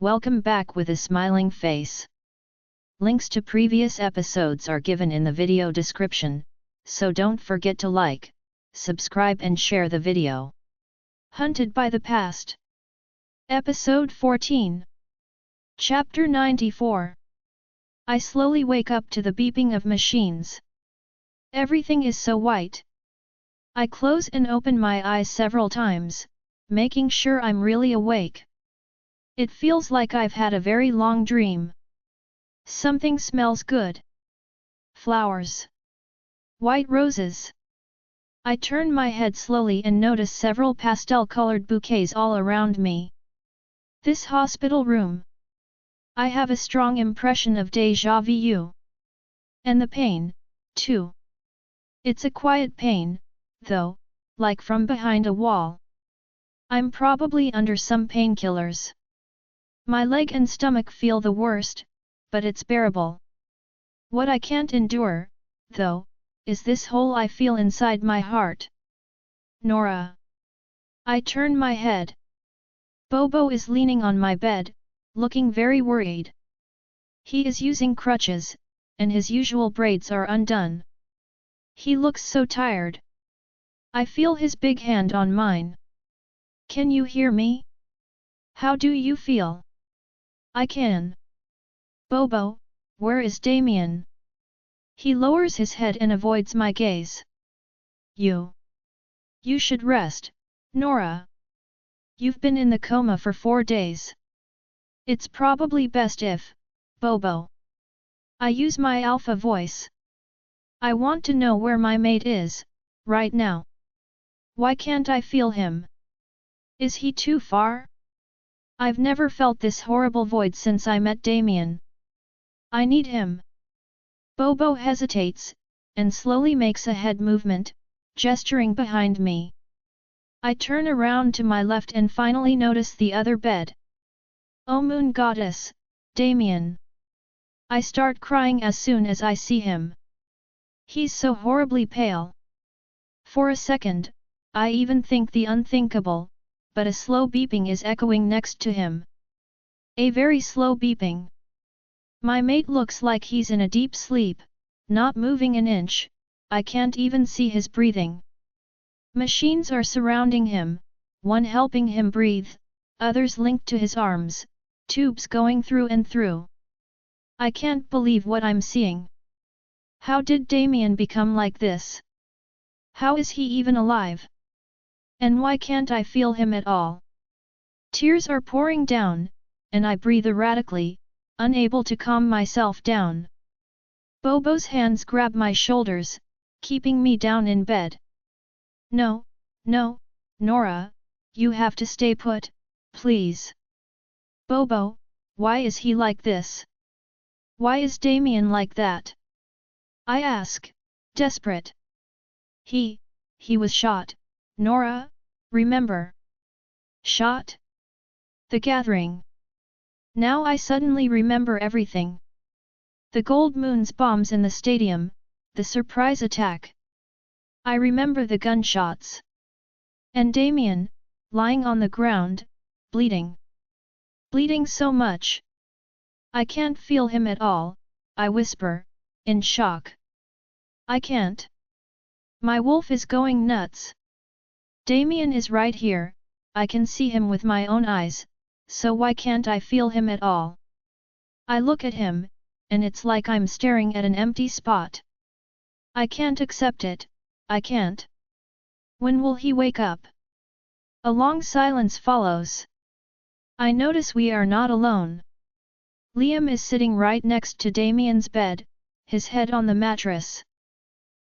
Welcome back with a smiling face. Links to previous episodes are given in the video description, so don't forget to like, subscribe and share the video. Hunted by the Past. Episode 14. Chapter 94. I slowly wake up to the beeping of machines. Everything is so white. I close and open my eyes several times, making sure I'm really awake. It feels like I've had a very long dream. Something smells good. Flowers. White roses. I turn my head slowly and notice several pastel-colored bouquets all around me. This hospital room. I have a strong impression of déjà vu. And the pain, too. It's a quiet pain, though, like from behind a wall. I'm probably under some painkillers. My leg and stomach feel the worst, but it's bearable. What I can't endure, though, is this hole I feel inside my heart. Nora. I turn my head. Bobo is leaning on my bed, looking very worried. He is using crutches, and his usual braids are undone. He looks so tired. I feel his big hand on mine. Can you hear me? How do you feel? I can. Bobo, where is Damien? He lowers his head and avoids my gaze. You should rest, Nora. You've been in the coma for 4 days. It's probably best if, Bobo. I use my alpha voice. I want to know where my mate is, right now. Why can't I feel him? Is he too far? I've never felt this horrible void since I met Damien. I need him. Bobo hesitates, and slowly makes a head movement, gesturing behind me. I turn around to my left and finally notice the other bed. Oh moon goddess, Damien. I start crying as soon as I see him. He's so horribly pale. For a second, I even think the unthinkable, but a slow beeping is echoing next to him. A very slow beeping. My mate looks like he's in a deep sleep, not moving an inch. I can't even see his breathing. Machines are surrounding him, one helping him breathe, others linked to his arms, tubes going through and through. I can't believe what I'm seeing. How did Damien become like this? How is he even alive? And why can't I feel him at all? Tears are pouring down, and I breathe erratically, unable to calm myself down. Bobo's hands grab my shoulders, keeping me down in bed. No, Nora, you have to stay put, please. Bobo, why is he like this? Why is Damien like that? I ask, desperate. He was shot, Nora, remember? Shot? The gathering. Now I suddenly remember everything. The Gold Moon's bombs in the stadium, the surprise attack. I remember the gunshots. And Damien, lying on the ground, bleeding. Bleeding so much. I can't feel him at all, I whisper, in shock. I can't. My wolf is going nuts. Damien is right here, I can see him with my own eyes, so why can't I feel him at all? I look at him, and it's like I'm staring at an empty spot. I can't accept it, I can't. When will he wake up? A long silence follows. I notice we are not alone. Liam is sitting right next to Damien's bed, his head on the mattress.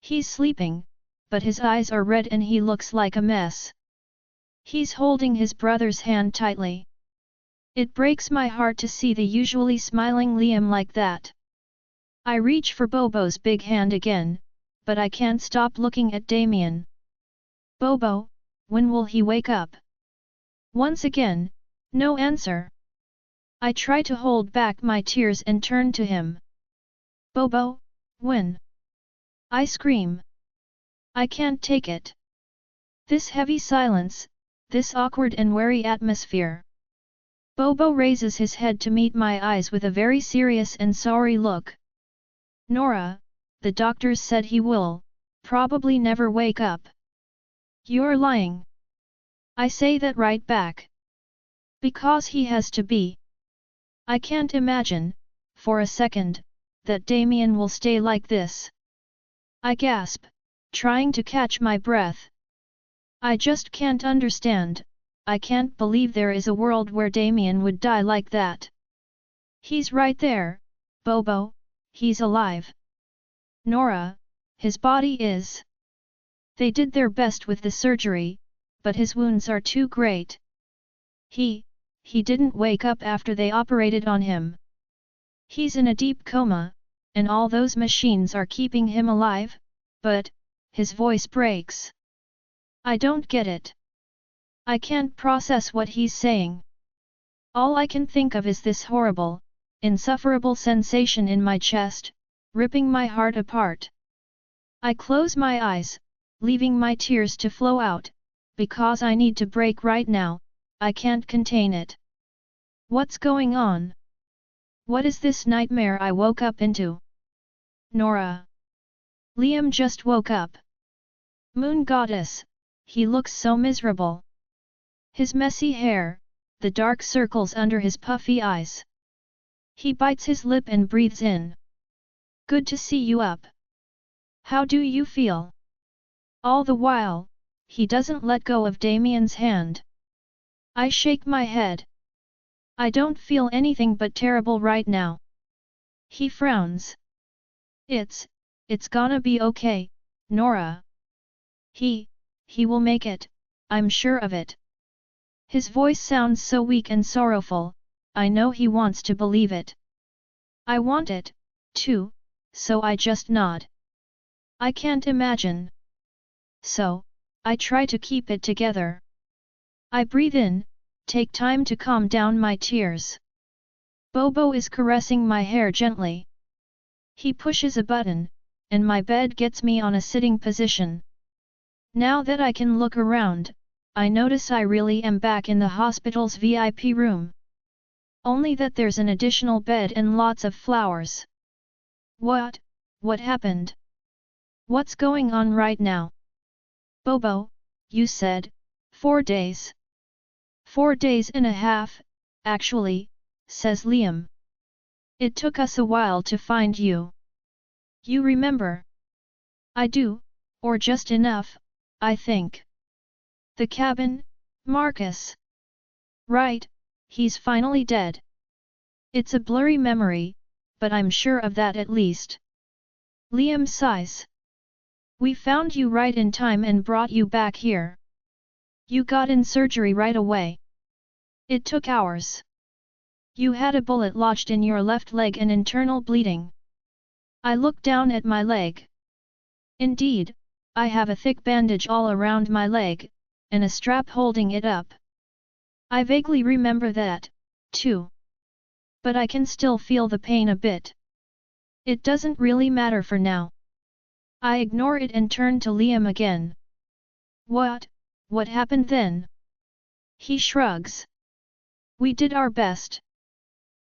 He's sleeping, but his eyes are red and he looks like a mess. He's holding his brother's hand tightly. It breaks my heart to see the usually smiling Liam like that. I reach for Bobo's big hand again, but I can't stop looking at Damien. Bobo, when will he wake up? Once again, no answer. I try to hold back my tears and turn to him. Bobo, when? I scream. I can't take it. This heavy silence, this awkward and wary atmosphere. Bobo raises his head to meet my eyes with a very serious and sorry look. Nora, the doctors said he will, probably never wake up. You're lying. I say that right back. Because he has to be. I can't imagine, for a second, that Damien will stay like this. I gasp, trying to catch my breath. I just can't understand, I can't believe there is a world where Damien would die like that. He's right there, Bobo, he's alive. Nora, his body is. They did their best with the surgery, but his wounds are too great. He didn't wake up after they operated on him. He's in a deep coma, and all those machines are keeping him alive, but, his voice breaks. I don't get it. I can't process what he's saying. All I can think of is this horrible, insufferable sensation in my chest, ripping my heart apart. I close my eyes, leaving my tears to flow out, because I need to break right now, I can't contain it. What's going on? What is this nightmare I woke up into? Nora. Liam just woke up. Moon Goddess, he looks so miserable. His messy hair, the dark circles under his puffy eyes. He bites his lip and breathes in. Good to see you up. How do you feel? All the while, he doesn't let go of Damien's hand. I shake my head. I don't feel anything but terrible right now. He frowns. It's gonna be okay, Nora. He will make it, I'm sure of it. His voice sounds so weak and sorrowful, I know he wants to believe it. I want it, too, so I just nod. I can't imagine. So, I try to keep it together. I breathe in, take time to calm down my tears. Bobo is caressing my hair gently. He pushes a button, and my bed gets me on a sitting position. Now that I can look around, I notice I really am back in the hospital's VIP room. Only that there's an additional bed and lots of flowers. What happened? What's going on right now? Bobo, you said, 4 days. 4 days and a half, actually, says Liam. It took us a while to find you. You remember? I do, or just enough, I think. The cabin, Marcus. Right, he's finally dead. It's a blurry memory, but I'm sure of that at least. Liam sighs. We found you right in time and brought you back here. You got in surgery right away. It took hours. You had a bullet lodged in your left leg and internal bleeding. I looked down at my leg. Indeed, I have a thick bandage all around my leg, and a strap holding it up. I vaguely remember that, too. But I can still feel the pain a bit. It doesn't really matter for now. I ignore it and turn to Liam again. What happened then? He shrugs. We did our best.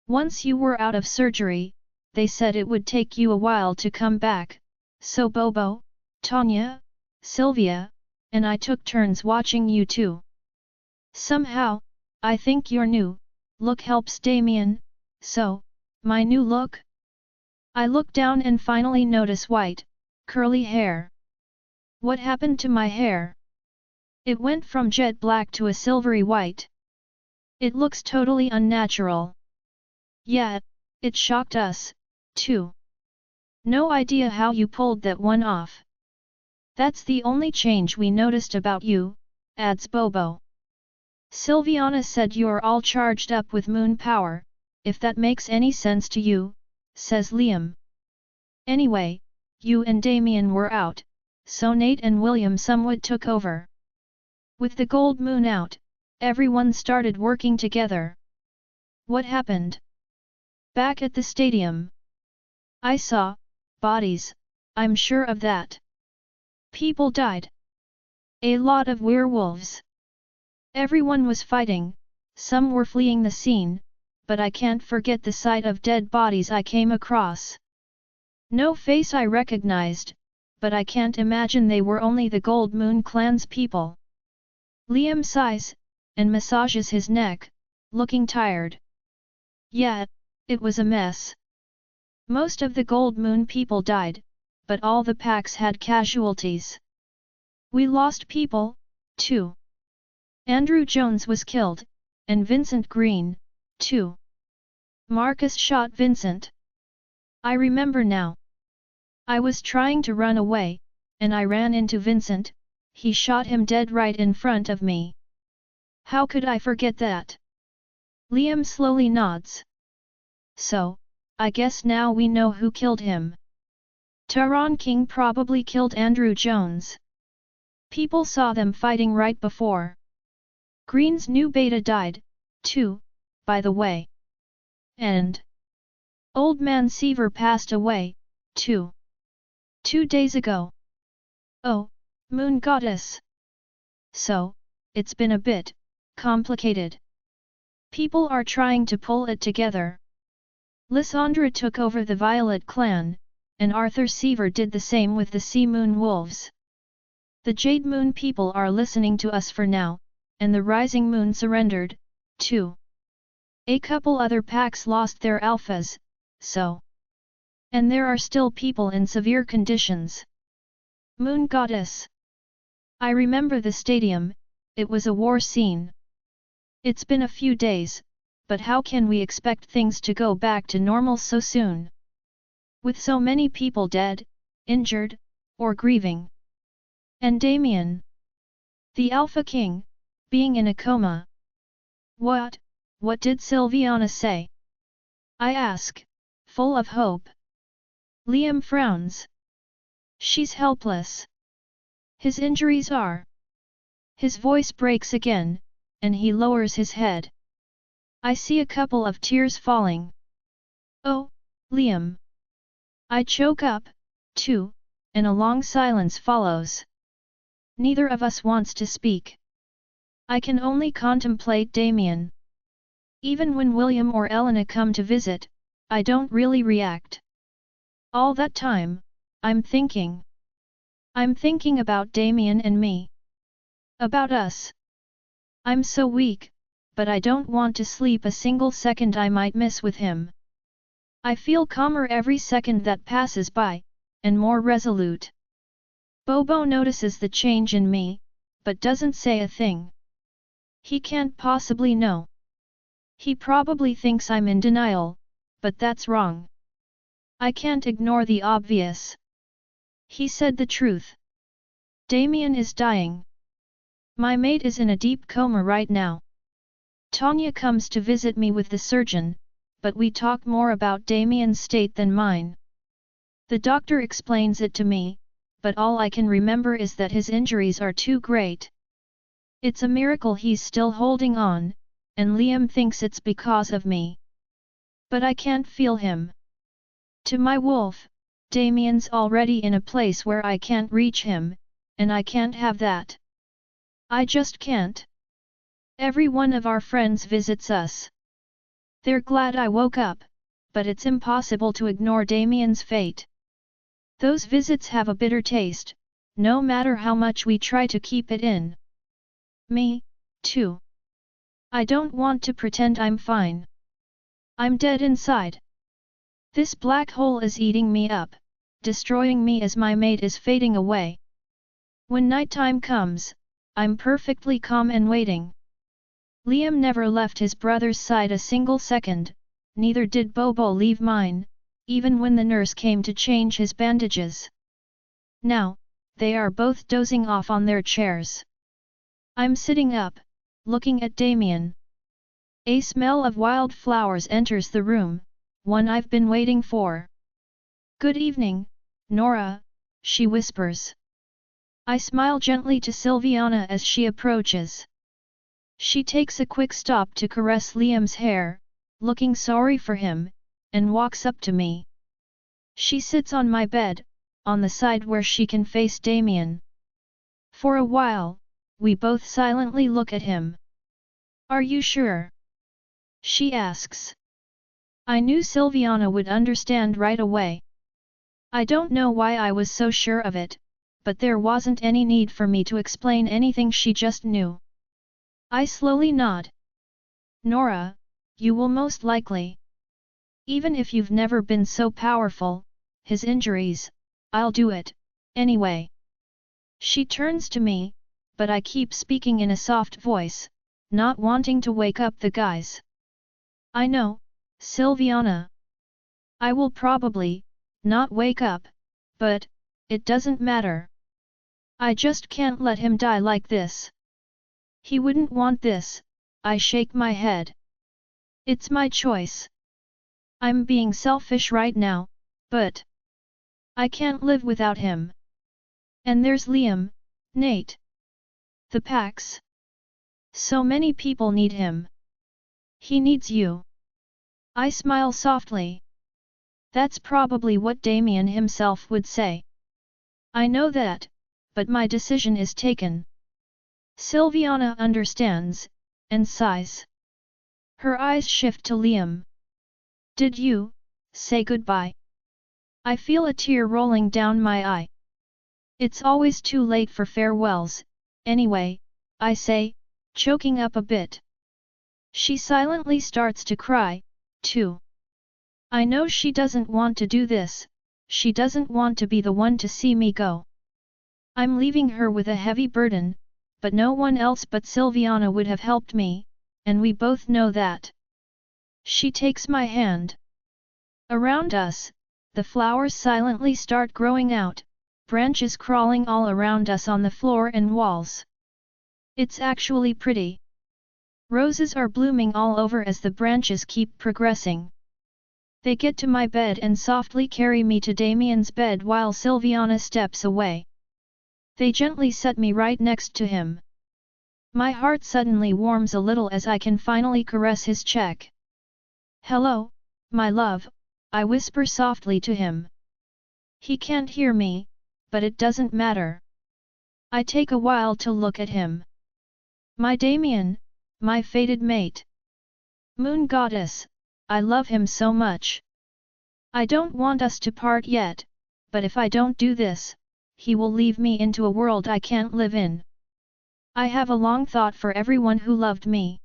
Once you were out of surgery, they said it would take you a while to come back, so Bobo, Tanya, Silvia, and I took turns watching you too. Somehow, I think your new look helps Damien, so, my new look? I look down and finally notice white, curly hair. What happened to my hair? It went from jet black to a silvery white. It looks totally unnatural. Yeah, it shocked us, too. No idea how you pulled that one off. That's the only change we noticed about you, adds Bobo. Sylviana said you're all charged up with moon power, if that makes any sense to you, says Liam. Anyway, you and Damien were out, so Nate and William somewhat took over. With the gold moon out, everyone started working together. What happened? Back at the stadium. I saw bodies, I'm sure of that. People died. A lot of werewolves. Everyone was fighting, Some were fleeing the scene, but I can't forget the sight of dead bodies I came across. No face I recognized, but I can't imagine they were only the Gold Moon clan's people. Liam sighs, and massages his neck, looking tired. Yeah, it was a mess. Most of the Gold Moon people died, but all the packs had casualties. We lost people, too. Andrew Jones was killed, and Vincent Green, too. Marcus shot Vincent. I remember now. I was trying to run away, and I ran into Vincent. He shot him dead right in front of me. How could I forget that? Liam slowly nods. So, I guess now we know who killed him. Taron King probably killed Andrew Jones. People saw them fighting right before. Green's new beta died, too, by the way. And Old Man Seaver passed away, too. 2 days ago. Oh, Moon Goddess. So, it's been a bit complicated. People are trying to pull it together. Lysandra took over the Violet clan, and Arthur Seaver did the same with the Sea Moon Wolves. The Jade Moon people are listening to us for now, and the Rising Moon surrendered, too. A couple other packs lost their alphas, so. And there are still people in severe conditions. Moon Goddess. I remember the stadium, it was a war scene. It's been a few days, but how can we expect things to go back to normal so soon? With so many people dead, injured, or grieving. And Damien, the Alpha King, being in a coma. What did Sylviana say? I ask, full of hope. Liam frowns. She's helpless. His injuries are. His voice breaks again, and he lowers his head. I see a couple of tears falling. Oh, Liam. I choke up, too, and a long silence follows. Neither of us wants to speak. I can only contemplate Damien. Even when William or Elena come to visit, I don't really react. All that time, I'm thinking. I'm thinking about Damien and me. About us. I'm so weak, but I don't want to sleep a single second I might miss with him. I feel calmer every second that passes by, and more resolute. Bobo notices the change in me, but doesn't say a thing. He can't possibly know. He probably thinks I'm in denial, but that's wrong. I can't ignore the obvious. He said the truth. Damien is dying. My mate is in a deep coma right now. Tanya comes to visit me with the surgeon, but we talk more about Damien's state than mine. The doctor explains it to me, but all I can remember is that his injuries are too great. It's a miracle he's still holding on, and Liam thinks it's because of me. But I can't feel him. To my wolf, Damien's already in a place where I can't reach him, and I can't have that. I just can't. Every one of our friends visits us. They're glad I woke up, but it's impossible to ignore Damien's fate. Those visits have a bitter taste, no matter how much we try to keep it in. Me, too. I don't want to pretend I'm fine. I'm dead inside. This black hole is eating me up, destroying me as my mate is fading away. When nighttime comes, I'm perfectly calm and waiting. Liam never left his brother's side a single second, neither did Bobo leave mine, even when the nurse came to change his bandages. Now, they are both dozing off on their chairs. I'm sitting up, looking at Damien. A smell of wild flowers enters the room, one I've been waiting for. Good evening, Nora, she whispers. I smile gently to Sylviana as she approaches. She takes a quick stop to caress Liam's hair, looking sorry for him, and walks up to me. She sits on my bed, on the side where she can face Damien. For a while, we both silently look at him. Are you sure? She asks. I knew Silviana would understand right away. I don't know why I was so sure of it, but there wasn't any need for me to explain anything, she just knew. I slowly nod. Nora, you will most likely. Even if you've never been so powerful, his injuries, I'll do it, anyway. She turns to me, but I keep speaking in a soft voice, not wanting to wake up the guys. I know, Silviana. I will probably not wake up, but it doesn't matter. I just can't let him die like this. He wouldn't want this, I shake my head. It's my choice. I'm being selfish right now, but I can't live without him. And there's Liam, Nate. The Pax. So many people need him. He needs you. I smile softly. That's probably what Damien himself would say. I know that, but my decision is taken. Silviana understands, and sighs. Her eyes shift to Liam. Did you say goodbye? I feel a tear rolling down my eye. It's always too late for farewells, anyway, I say, choking up a bit. She silently starts to cry, too. I know she doesn't want to do this, she doesn't want to be the one to see me go. I'm leaving her with a heavy burden, but no one else but Silviana would have helped me, and we both know that. She takes my hand. Around us, the flowers silently start growing out, branches crawling all around us on the floor and walls. It's actually pretty. Roses are blooming all over as the branches keep progressing. They get to my bed and softly carry me to Damien's bed while Silviana steps away. They gently set me right next to him. My heart suddenly warms a little as I can finally caress his cheek. Hello, my love, I whisper softly to him. He can't hear me, but it doesn't matter. I take a while to look at him. My Damien, my fated mate. Moon goddess, I love him so much. I don't want us to part yet, but if I don't do this, he will leave me into a world I can't live in. I have a long thought for everyone who loved me.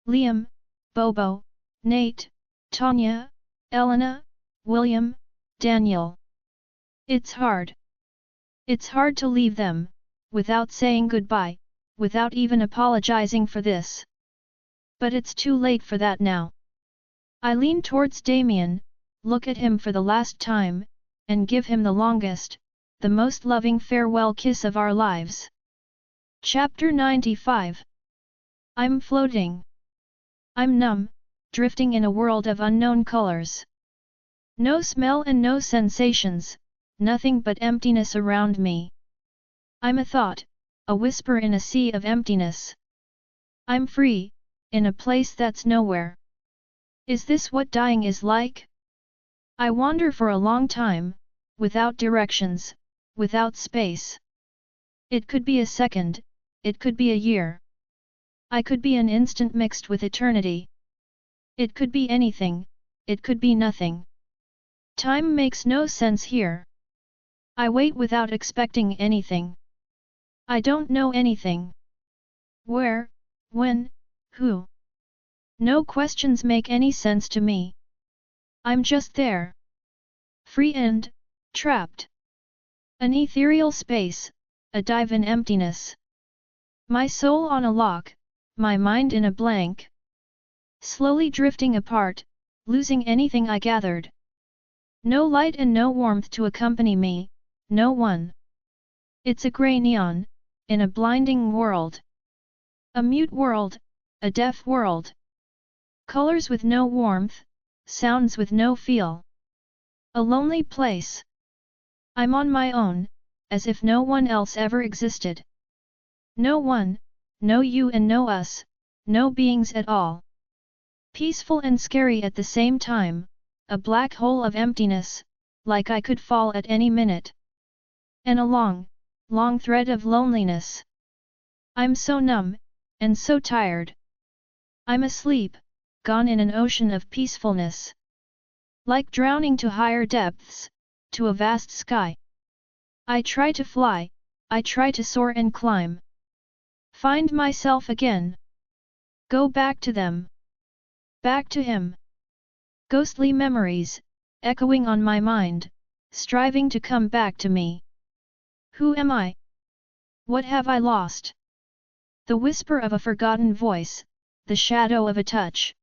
Liam, Bobo, Nate, Tanya, Elena, William, Daniel. It's hard. It's hard to leave them, without saying goodbye, without even apologizing for this. But it's too late for that now. I lean towards Damien, look at him for the last time, and give him the longest, the most loving farewell kiss of our lives. Chapter 95. I'm floating. I'm numb, drifting in a world of unknown colors. No smell and no sensations, nothing but emptiness around me. I'm a thought, a whisper in a sea of emptiness. I'm free, in a place that's nowhere. Is this what dying is like? I wander for a long time, without directions, without space. It could be a second, it could be a year. I could be an instant mixed with eternity. It could be anything, it could be nothing. Time makes no sense here. I wait without expecting anything. I don't know anything. Where, when, who? No questions make any sense to me. I'm just there. Free and trapped. An ethereal space, a dive in emptiness. My soul on a lock, my mind in a blank. Slowly drifting apart, losing anything I gathered. No light and no warmth to accompany me, no one. It's a grey neon, in a blinding world. A mute world, a deaf world. Colors with no warmth, sounds with no feel. A lonely place. I'm on my own, as if no one else ever existed. No one, no you and no us, no beings at all. Peaceful and scary at the same time, a black hole of emptiness, like I could fall at any minute. And a long, long thread of loneliness. I'm so numb, and so tired. I'm asleep, gone in an ocean of peacefulness. Like drowning to higher depths, to a vast sky. I try to fly, I try to soar and climb. Find myself again. Go back to them. Back to him. Ghostly memories, echoing on my mind, striving to come back to me. Who am I? What have I lost? The whisper of a forgotten voice, the shadow of a touch.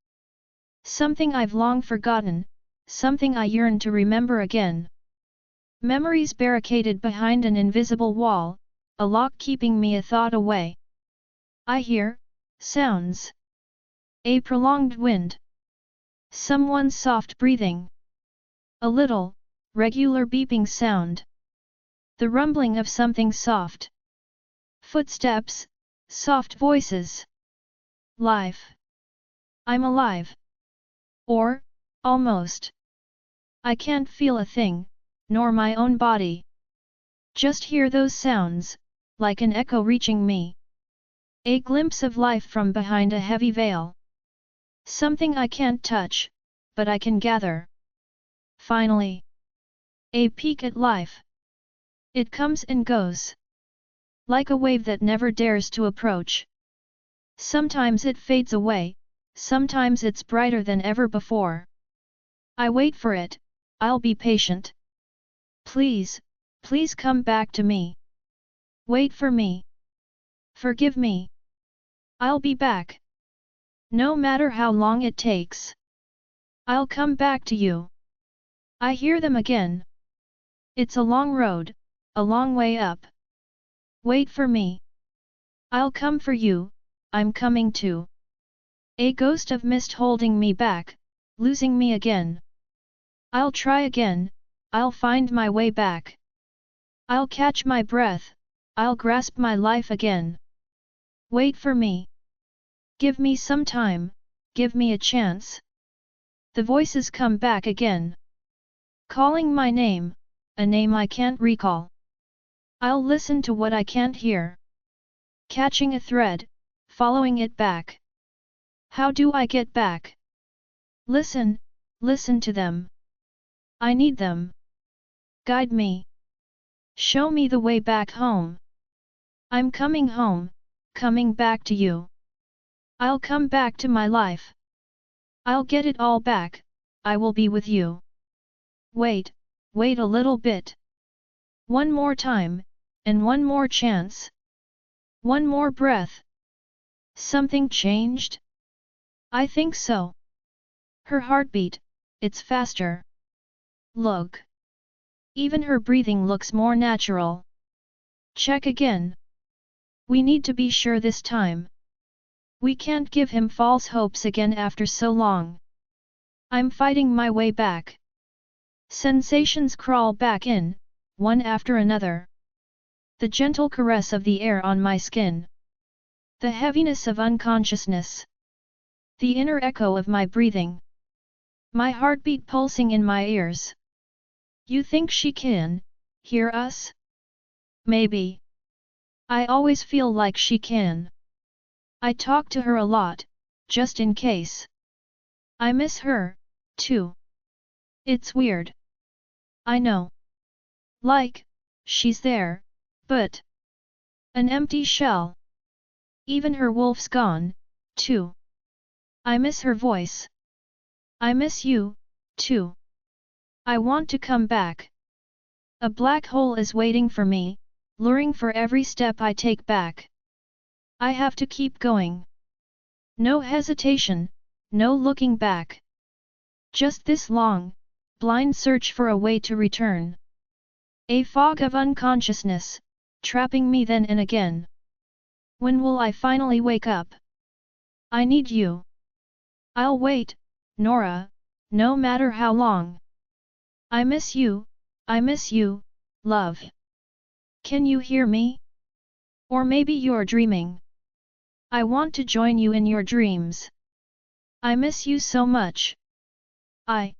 Something I've long forgotten, something I yearn to remember again. Memories barricaded behind an invisible wall, a lock keeping me a thought away. I hear sounds. A prolonged wind. Someone's soft breathing. A little, regular beeping sound. The rumbling of something soft. Footsteps, soft voices. Life. I'm alive. Or, almost. I can't feel a thing, nor my own body. Just hear those sounds, like an echo reaching me. A glimpse of life from behind a heavy veil. Something I can't touch, but I can gather. Finally. A peek at life. It comes and goes. Like a wave that never dares to approach. Sometimes it fades away, sometimes it's brighter than ever before. I wait for it, I'll be patient. Please, please come back to me. Wait for me. Forgive me. I'll be back. No matter how long it takes. I'll come back to you. I hear them again. It's a long road, a long way up. Wait for me. I'll come for you, I'm coming too. A ghost of mist holding me back, losing me again. I'll try again, I'll find my way back. I'll catch my breath, I'll grasp my life again. Wait for me. Give me some time, give me a chance. The voices come back again. Calling my name, a name I can't recall. I'll listen to what I can't hear. Catching a thread, following it back. How do I get back? Listen, listen to them. I need them. Guide me. Show me the way back home. I'm coming home, coming back to you. I'll come back to my life. I'll get it all back, I will be with you. Wait, wait a little bit. One more time, and one more chance. One more breath. Something changed? I think so. Her heartbeat, it's faster. Look. Even her breathing looks more natural. Check again. We need to be sure this time. We can't give him false hopes again after so long. I'm fighting my way back. Sensations crawl back in, one after another. The gentle caress of the air on my skin. The heaviness of unconsciousness. The inner echo of my breathing. My heartbeat pulsing in my ears. You think she can hear us? Maybe. I always feel like she can. I talk to her a lot, just in case. I miss her, too. It's weird. I know. Like, she's there, but an empty shell. Even her wolf's gone, too. I miss her voice. I miss you, too. I want to come back. A black hole is waiting for me, luring for every step I take back. I have to keep going. No hesitation, no looking back. Just this long, blind search for a way to return. A fog of unconsciousness, trapping me then and again. When will I finally wake up? I need you. I'll wait, Nora, no matter how long. I miss you, love. Can you hear me? Or maybe you're dreaming. I want to join you in your dreams. I miss you so much. I.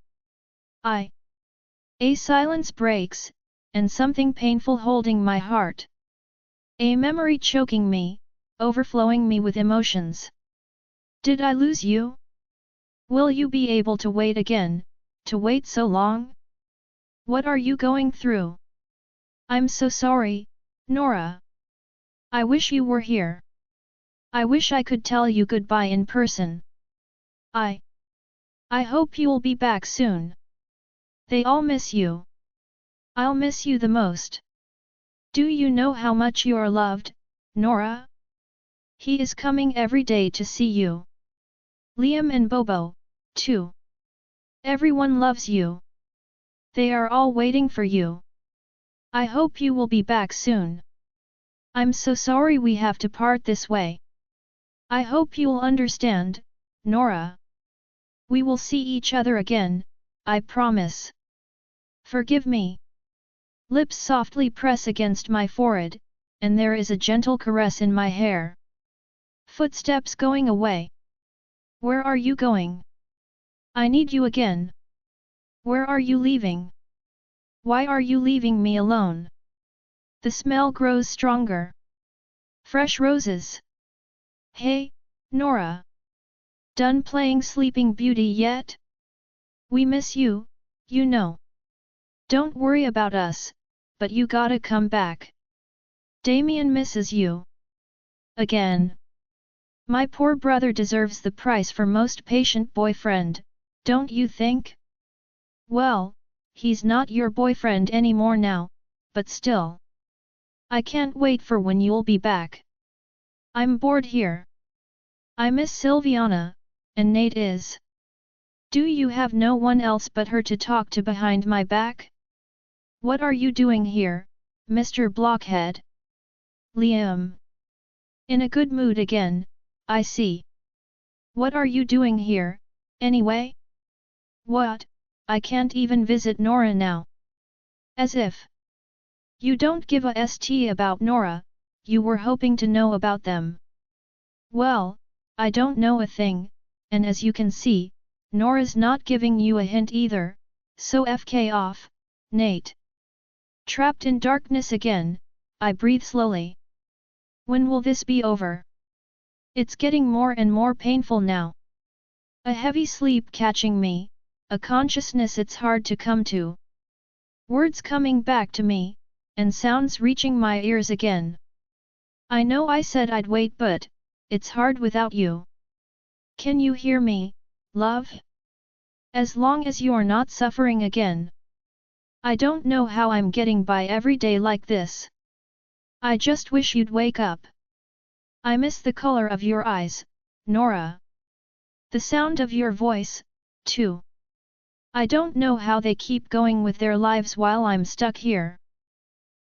A silence breaks, and something painful holding my heart. A memory choking me, overflowing me with emotions. Did I lose you? Will you be able to wait again, to wait so long? What are you going through? I'm so sorry, Nora. I wish you were here. I wish I could tell you goodbye in person. I hope you'll be back soon. They all miss you. I'll miss you the most. Do you know how much you're loved, Nora? He is coming every day to see you. Liam and Bobo, too. Everyone loves you. They are all waiting for you. I hope you will be back soon. I'm so sorry we have to part this way. I hope you'll understand, Nora. We will see each other again, I promise. Forgive me. Lips softly press against my forehead, and there is a gentle caress in my hair. Footsteps going away. Where are you going? I need you again. Where are you leaving? Why are you leaving me alone? The smell grows stronger. Fresh roses. Hey, Nora. Done playing Sleeping Beauty yet? We miss you, you know. Don't worry about us, but you gotta come back. Damien misses you. Again. My poor brother deserves the price for most patient boyfriend, don't you think? Well, he's not your boyfriend anymore now, but still. I can't wait for when you'll be back. I'm bored here. I miss Sylviana, and Nate is. Do you have no one else but her to talk to behind my back? What are you doing here, Mr. Blockhead? Liam. In a good mood again, I see. What are you doing here, anyway? What? I can't even visit Nora now. As if. You don't give a st about Nora, you were hoping to know about them. Well, I don't know a thing, and as you can see, Nora's not giving you a hint either, so FK off, Nate. Trapped in darkness again, I breathe slowly. When will this be over? It's getting more and more painful now. A heavy sleep catching me, a consciousness it's hard to come to. Words coming back to me, and sounds reaching my ears again. I know I said I'd wait, but it's hard without you. Can you hear me, love? As long as you're not suffering again. I don't know how I'm getting by every day like this. I just wish you'd wake up. I miss the color of your eyes, Nora. The sound of your voice, too. I don't know how they keep going with their lives while I'm stuck here.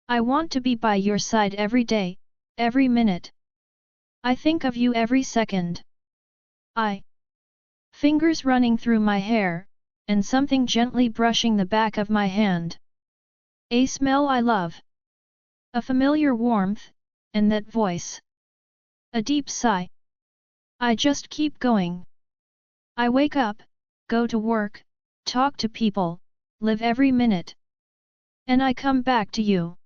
I want to be by your side every day, every minute. I think of you every second. Fingers running through my hair, and something gently brushing the back of my hand. A smell I love. A familiar warmth, and that voice. A deep sigh. I just keep going. I wake up, go to work, talk to people, live every minute. And I come back to you.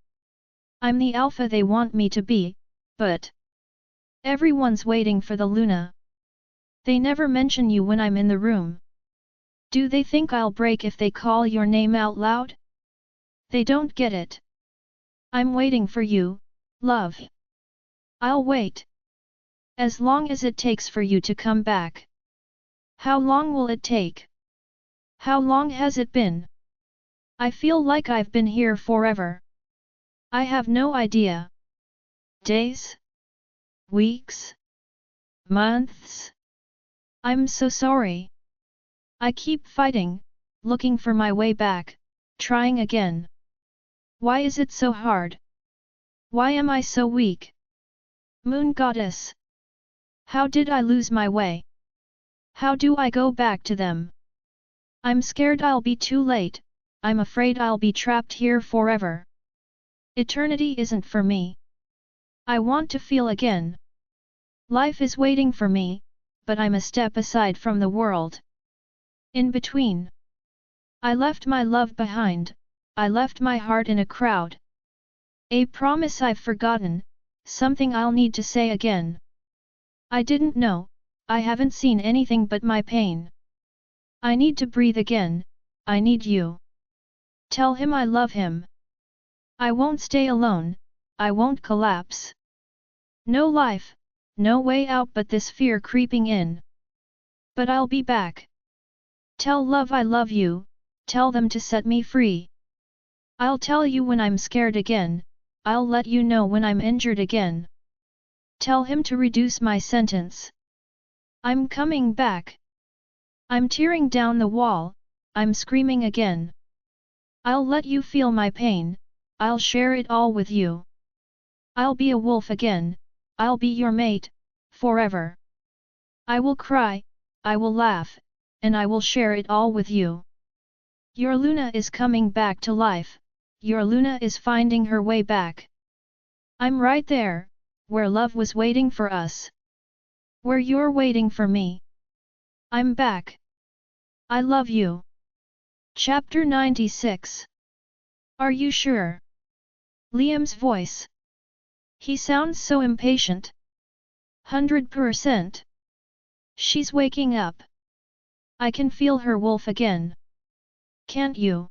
I'm the alpha they want me to be, but everyone's waiting for the Luna. They never mention you when I'm in the room. Do they think I'll break if they call your name out loud? They don't get it. I'm waiting for you, love. I'll wait. As long as it takes for you to come back. How long will it take? How long has it been? I feel like I've been here forever. I have no idea. Days? Weeks? Months? I'm so sorry. I keep fighting, looking for my way back, trying again. Why is it so hard? Why am I so weak? Moon Goddess. How did I lose my way? How do I go back to them? I'm scared I'll be too late, I'm afraid I'll be trapped here forever. Eternity isn't for me. I want to feel again. Life is waiting for me, but I'm a step aside from the world. In between. I left my love behind, I left my heart in a crowd. A promise I've forgotten, something I'll need to say again. I didn't know, I haven't seen anything but my pain. I need to breathe again, I need you. Tell him I love him. I won't stay alone, I won't collapse. No life, no way out but this fear creeping in. But I'll be back. Tell love I love you, tell them to set me free. I'll tell you when I'm scared again, I'll let you know when I'm injured again. Tell him to reduce my sentence. I'm coming back. I'm tearing down the wall, I'm screaming again. I'll let you feel my pain, I'll share it all with you. I'll be a wolf again, I'll be your mate, forever. I will cry, I will laugh, and I will share it all with you. Your Luna is coming back to life, your Luna is finding her way back. I'm right there, where love was waiting for us. Where you're waiting for me. I'm back. I love you. Chapter 96. Are you sure? Liam's voice. He sounds so impatient. 100%. She's waking up. I can feel her wolf again. Can't you?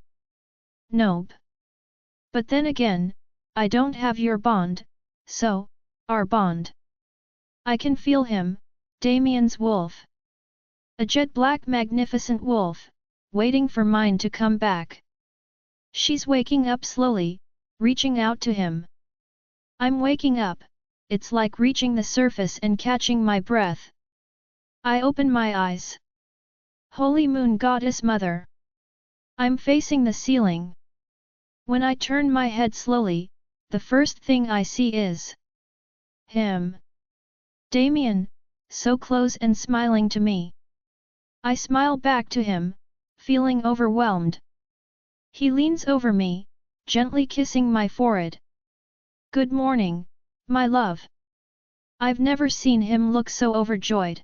Nope. But then again, I don't have your bond, so, our bond. I can feel him, Damien's wolf. A jet-black magnificent wolf, waiting for mine to come back. She's waking up slowly, reaching out to him. I'm waking up, it's like reaching the surface and catching my breath. I open my eyes. Holy Moon Goddess Mother. I'm facing the ceiling. When I turn my head slowly, the first thing I see is him. Damien, so close and smiling to me. I smile back to him, feeling overwhelmed. He leans over me, gently kissing my forehead. Good morning, my love. I've never seen him look so overjoyed.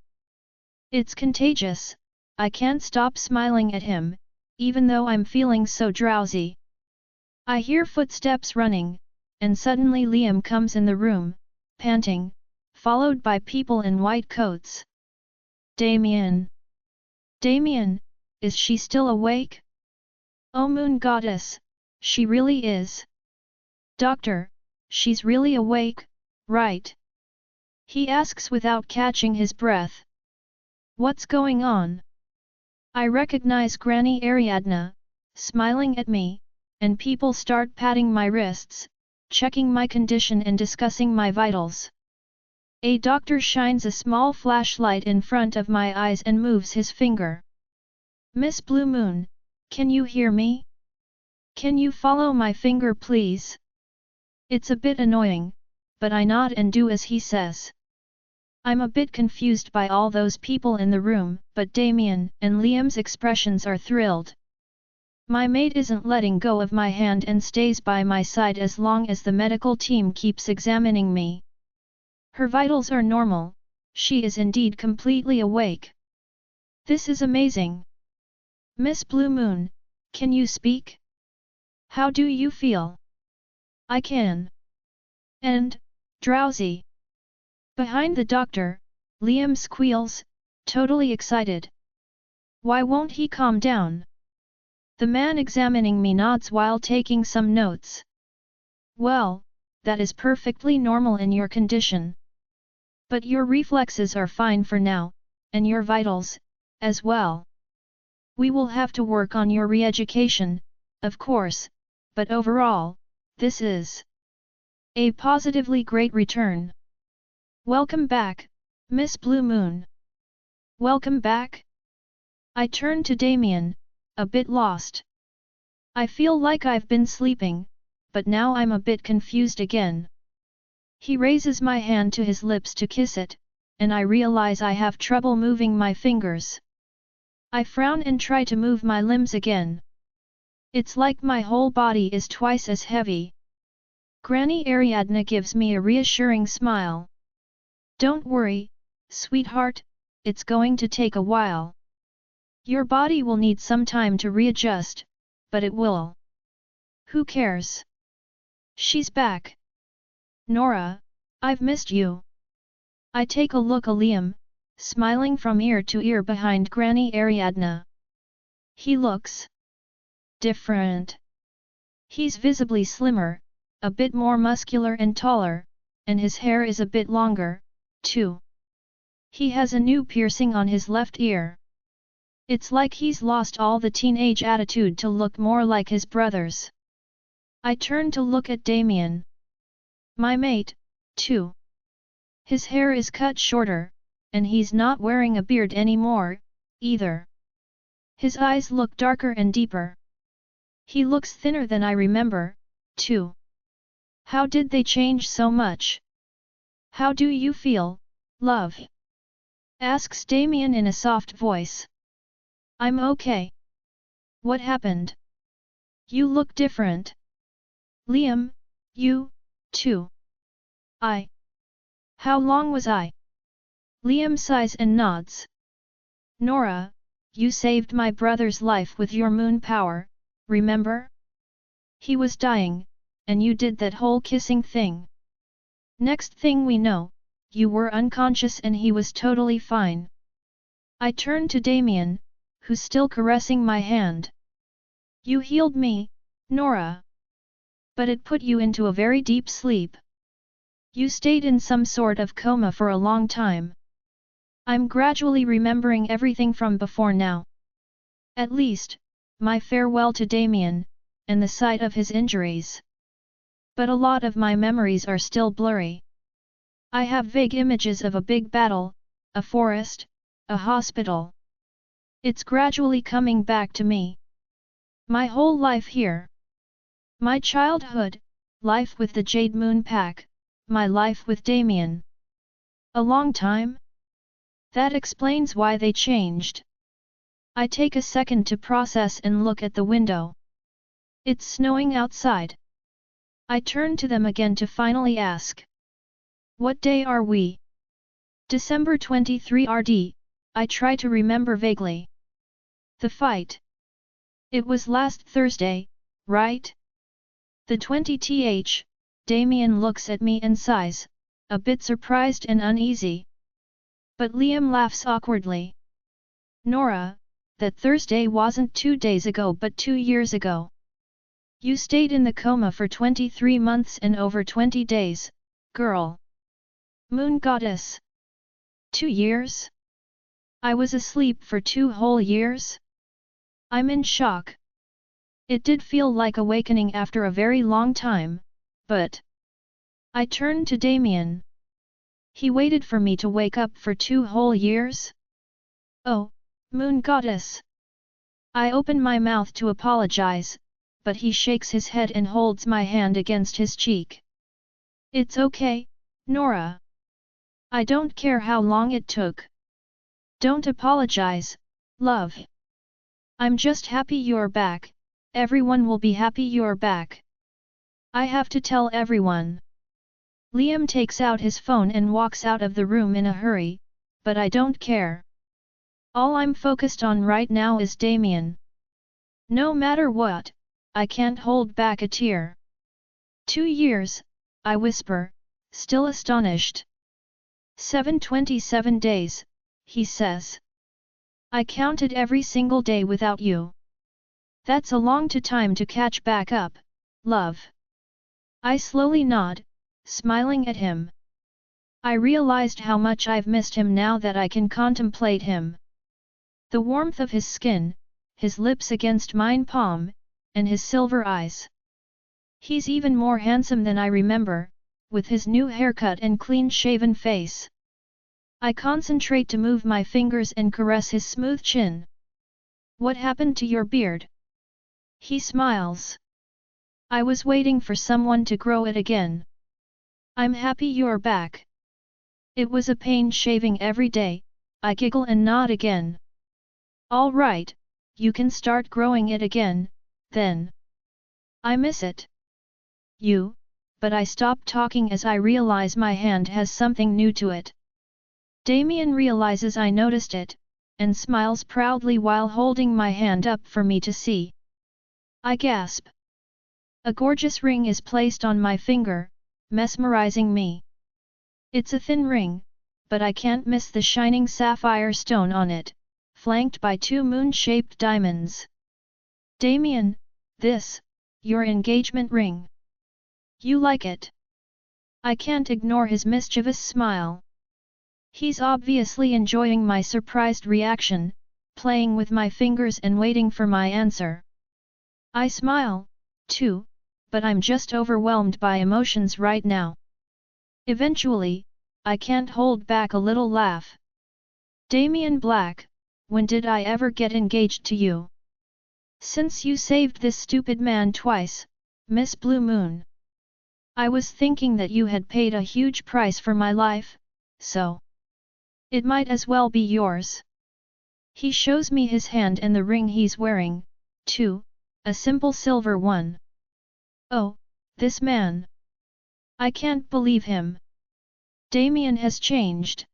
It's contagious, I can't stop smiling at him, even though I'm feeling so drowsy. I hear footsteps running, and suddenly Liam comes in the room, panting, followed by people in white coats. Damien! Damien, is she still awake? Oh Moon Goddess, she really is. Doctor, she's really awake, right? He asks without catching his breath. What's going on? I recognize Granny Ariadne, smiling at me, and people start patting my wrists, checking my condition and discussing my vitals. A doctor shines a small flashlight in front of my eyes and moves his finger. Miss Blue Moon, can you hear me? Can you follow my finger please? It's a bit annoying, but I nod and do as he says. I'm a bit confused by all those people in the room, but Damien and Liam's expressions are thrilled. My mate isn't letting go of my hand and stays by my side as long as the medical team keeps examining me. Her vitals are normal, she is indeed completely awake. This is amazing. Miss Blue Moon, can you speak? How do you feel? I can. And, drowsy. Behind the doctor, Liam squeals, totally excited. Why won't he calm down? The man examining me nods while taking some notes. Well, that is perfectly normal in your condition. But your reflexes are fine for now, and your vitals, as well. We will have to work on your re-education, of course, but overall, this is a positively great return. Welcome back, Miss Blue Moon. Welcome back? I turn to Damien, a bit lost. I feel like I've been sleeping, but now I'm a bit confused again. He raises my hand to his lips to kiss it, and I realize I have trouble moving my fingers. I frown and try to move my limbs again. It's like my whole body is twice as heavy. Granny Ariadne gives me a reassuring smile. Don't worry, sweetheart, it's going to take a while. Your body will need some time to readjust, but it will. Who cares? She's back. Nora, I've missed you. I take a look at Liam, smiling from ear to ear behind Granny Ariadna. He looks different. He's visibly slimmer, a bit more muscular and taller, and his hair is a bit longer, too. He has a new piercing on his left ear. It's like he's lost all the teenage attitude to look more like his brothers. I turn to look at Damien. My mate, too. His hair is cut shorter, and he's not wearing a beard anymore, either. His eyes look darker and deeper. He looks thinner than I remember, too. How did they change so much? How do you feel, love? Asks Damien in a soft voice. I'm okay. What happened? You look different. Liam, you, too. How long was I? Liam sighs and nods. Nora, you saved my brother's life with your moon power, remember? He was dying, and you did that whole kissing thing. Next thing we know, you were unconscious and he was totally fine. I turned to Damien, who's still caressing my hand. You healed me, Nora. But it put you into a very deep sleep. You stayed in some sort of coma for a long time. I'm gradually remembering everything from before now. At least, my farewell to Damien, and the sight of his injuries. But a lot of my memories are still blurry. I have vague images of a big battle, a forest, a hospital. It's gradually coming back to me. My whole life here. My childhood, life with the Jade Moon Pack, my life with Damien. A long time? That explains why they changed. I take a second to process and look at the window. It's snowing outside. I turn to them again to finally ask. What day are we? December 23 RD, I try to remember vaguely. The fight. It was last Thursday, right? The 20th, Damien looks at me and sighs, a bit surprised and uneasy. But Liam laughs awkwardly. Nora, that Thursday wasn't 2 days ago but 2 years ago. You stayed in the coma for 23 months and over 20 days, girl. Moon goddess. 2 years? I was asleep for 2 whole years? I'm in shock. It did feel like awakening after a very long time, but... I turned to Damien. He waited for me to wake up for 2 whole years? Oh, Moon Goddess! I open my mouth to apologize, but he shakes his head and holds my hand against his cheek. It's okay, Nora. I don't care how long it took. Don't apologize, love. I'm just happy you're back. Everyone will be happy you're back. I have to tell everyone. Liam takes out his phone and walks out of the room in a hurry, but I don't care. All I'm focused on right now is Damien. No matter what, I can't hold back a tear. 2 years, I whisper, still astonished. 727 days, he says. I counted every single day without you. That's a long time to catch back up, love. I slowly nod, smiling at him. I realized how much I've missed him now that I can contemplate him. The warmth of his skin, his lips against mine palm, and his silver eyes. He's even more handsome than I remember, with his new haircut and clean-shaven face. I concentrate to move my fingers and caress his smooth chin. What happened to your beard? He smiles. I was waiting for someone to grow it again. I'm happy you're back. It was a pain shaving every day, I giggle and nod again. All right, you can start growing it again, then. I miss it. But I stop talking as I realize my hand has something new to it. Damien realizes I noticed it, and smiles proudly while holding my hand up for me to see. I gasp. A gorgeous ring is placed on my finger, mesmerizing me. It's a thin ring, but I can't miss the shining sapphire stone on it, flanked by 2 moon-shaped diamonds. Damien, this, your engagement ring. You like it? I can't ignore his mischievous smile. He's obviously enjoying my surprised reaction, playing with my fingers and waiting for my answer. I smile, too, but I'm just overwhelmed by emotions right now. Eventually, I can't hold back a little laugh. Damien Black, when did I ever get engaged to you? Since you saved this stupid man twice, Miss Blue Moon. I was thinking that you had paid a huge price for my life, so it might as well be yours. He shows me his hand and the ring he's wearing, too, a simple silver one. Oh, this man. I can't believe him. Damien has changed.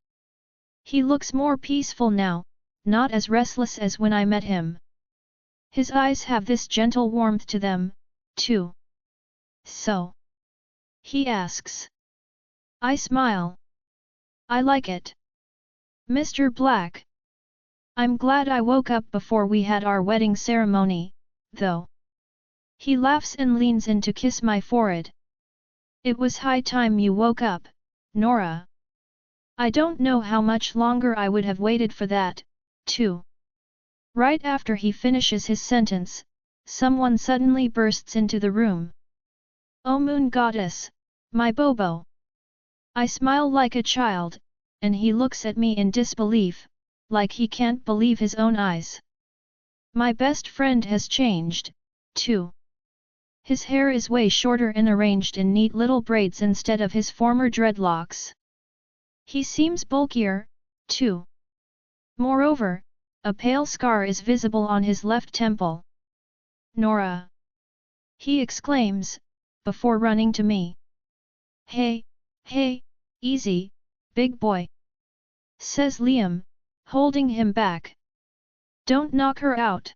He looks more peaceful now, not as restless as when I met him. His eyes have this gentle warmth to them, too. So? He asks. I smile. I like it. Mr. Black. I'm glad I woke up before we had our wedding ceremony, though. He laughs and leans in to kiss my forehead. It was high time you woke up, Nora. I don't know how much longer I would have waited for that, too. Right after he finishes his sentence, someone suddenly bursts into the room. Oh Moon Goddess, my Bobo. I smile like a child, and he looks at me in disbelief, like he can't believe his own eyes. My best friend has changed, too. His hair is way shorter and arranged in neat little braids instead of his former dreadlocks. He seems bulkier, too. Moreover, a pale scar is visible on his left temple. Nora! He exclaims, before running to me. Hey, easy, big boy, says Liam, holding him back. Don't knock her out.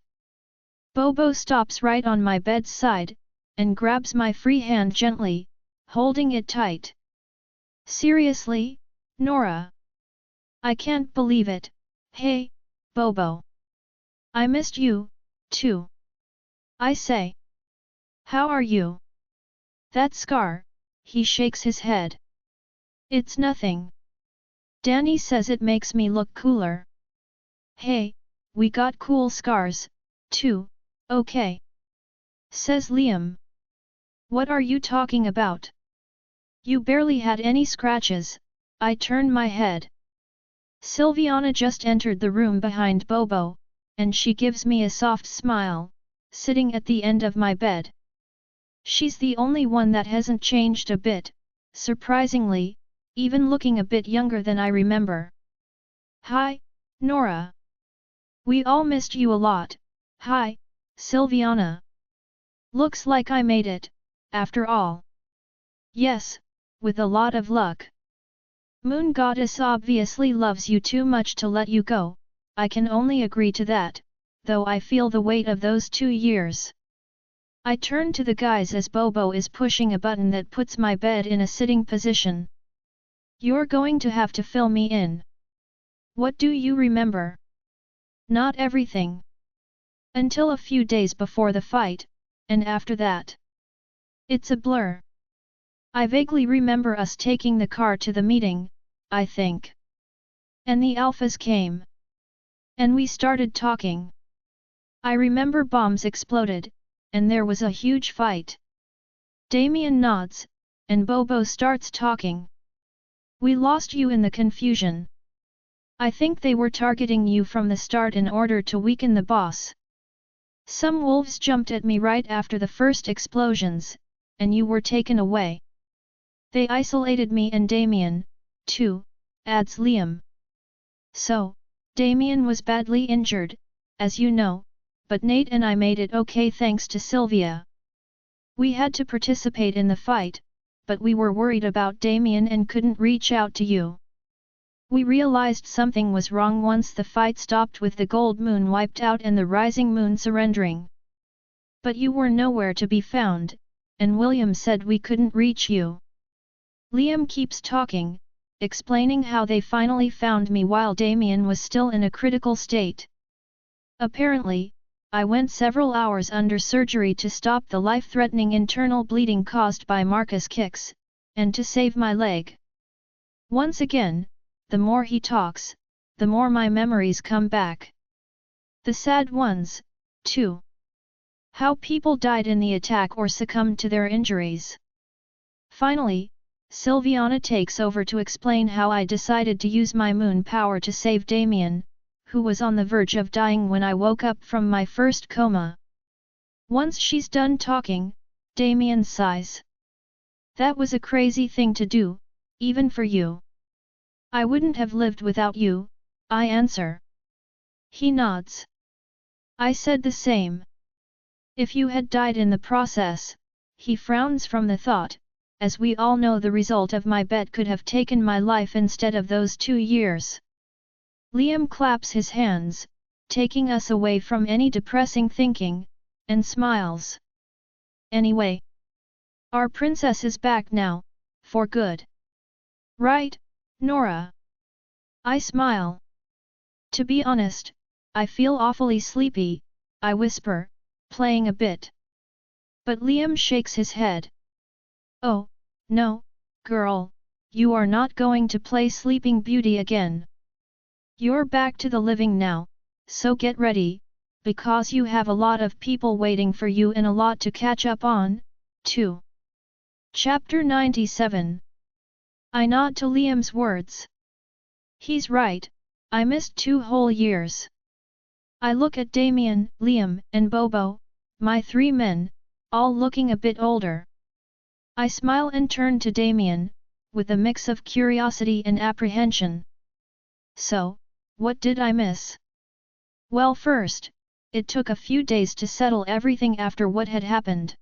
Bobo stops right on my bedside, and grabs my free hand gently, holding it tight. Seriously, Nora? I can't believe it. Hey, Bobo. I missed you, too. I say. How are you? That scar, he shakes his head. It's nothing. Danny says it makes me look cooler. Hey, we got cool scars, too, okay? Says Liam. What are you talking about? You barely had any scratches. I turn my head. Sylviana just entered the room behind Bobo, and she gives me a soft smile, sitting at the end of my bed. She's the only one that hasn't changed a bit, surprisingly, even looking a bit younger than I remember. Hi, Nora. We all missed you a lot. Hi, Sylviana. Looks like I made it, after all. Yes, with a lot of luck. Moon Goddess obviously loves you too much to let you go. I can only agree to that, though I feel the weight of those 2 years. I turn to the guys as Bobo is pushing a button that puts my bed in a sitting position. You're going to have to fill me in. What do you remember? Not everything. Until a few days before the fight, and after that. It's a blur. I vaguely remember us taking the car to the meeting, I think. And the alphas came. And we started talking. I remember bombs exploded, and there was a huge fight. Damien nods, and Bobo starts talking. We lost you in the confusion. I think they were targeting you from the start in order to weaken the boss. Some wolves jumped at me right after the first explosions, and you were taken away. They isolated me and Damien, too, adds Liam. So, Damien was badly injured, as you know, but Nate and I made it okay thanks to Silvia. We had to participate in the fight, but we were worried about Damien and couldn't reach out to you. We realized something was wrong once the fight stopped with the gold moon wiped out and the rising moon surrendering. But you were nowhere to be found, and William said we couldn't reach you. Liam keeps talking, explaining how they finally found me while Damien was still in a critical state. Apparently, I went several hours under surgery to stop the life-threatening internal bleeding caused by Marcus' kicks, and to save my leg. Once again, the more he talks, the more my memories come back. The sad ones, too. How people died in the attack or succumbed to their injuries. Finally, Silviana takes over to explain how I decided to use my moon power to save Damien, who was on the verge of dying when I woke up from my first coma. Once she's done talking, Damien sighs. That was a crazy thing to do, even for you. I wouldn't have lived without you, I answer. He nods. I said the same. If you had died in the process, he frowns from the thought, as we all know the result of my bet could have taken my life instead of those 2 years. Liam claps his hands, taking us away from any depressing thinking, and smiles. Anyway, our princess is back now, for good. Right, Nora? I smile. To be honest, I feel awfully sleepy, I whisper, playing a bit. But Liam shakes his head. Oh, no, girl, you are not going to play Sleeping Beauty again. You're back to the living now, so get ready, because you have a lot of people waiting for you and a lot to catch up on, too. Chapter 97. I nod to Liam's words. He's right, I missed 2 whole years. I look at Damien, Liam, and Bobo, my 3 men, all looking a bit older. I smile and turn to Damien, with a mix of curiosity and apprehension. So, what did I miss? Well, first, it took a few days to settle everything after what had happened.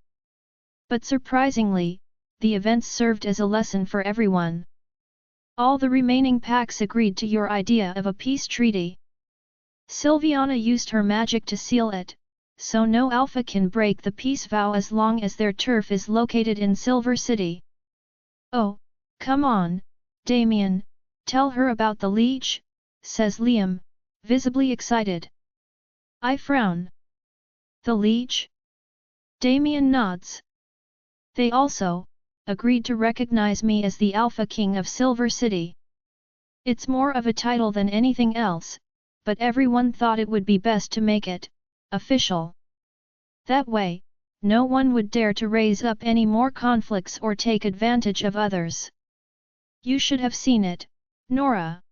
But surprisingly, the events served as a lesson for everyone. All the remaining packs agreed to your idea of a peace treaty. Silviana used her magic to seal it, so no alpha can break the peace vow as long as their turf is located in Silver City. Oh, come on, Damien, tell her about the leech, says Liam, visibly excited. I frown. The leech? Damien nods. They also agreed to recognize me as the Alpha King of Silver City. It's more of a title than anything else, but everyone thought it would be best to make it official. That way, no one would dare to raise up any more conflicts or take advantage of others. You should have seen it, Nora.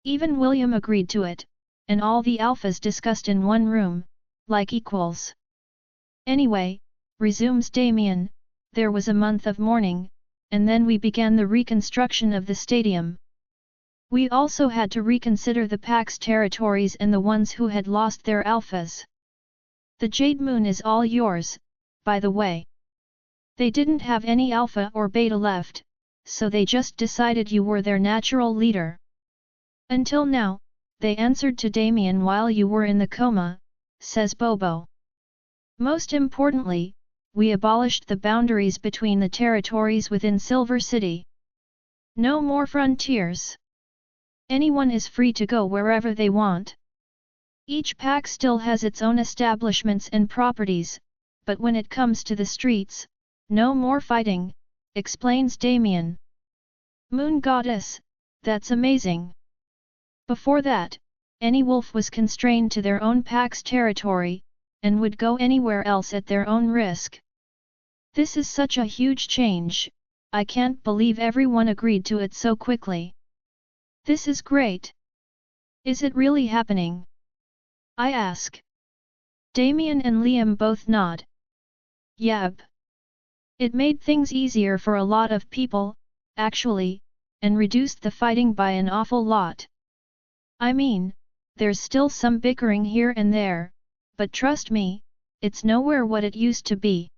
Even William agreed to it, and all the alphas discussed in one room, like equals. Anyway, resumes Damien, there was a month of mourning, and then we began the reconstruction of the stadium. We also had to reconsider the Pack's territories and the ones who had lost their alphas. The Jade Moon is all yours, by the way. They didn't have any alpha or beta left, so they just decided you were their natural leader. Until now, they answered to Damien while you were in the coma, says Bobo. Most importantly, we abolished the boundaries between the territories within Silver City. No more frontiers. Anyone is free to go wherever they want. Each pack still has its own establishments and properties, but when it comes to the streets, no more fighting, explains Damien. Moon Goddess, that's amazing. Before that, any wolf was constrained to their own pack's territory, and would go anywhere else at their own risk. This is such a huge change, I can't believe everyone agreed to it so quickly. This is great. Is it really happening? I ask. Damien and Liam both nod. Yep. It made things easier for a lot of people, actually, and reduced the fighting by an awful lot. I mean, there's still some bickering here and there, but trust me, it's nowhere what it used to be.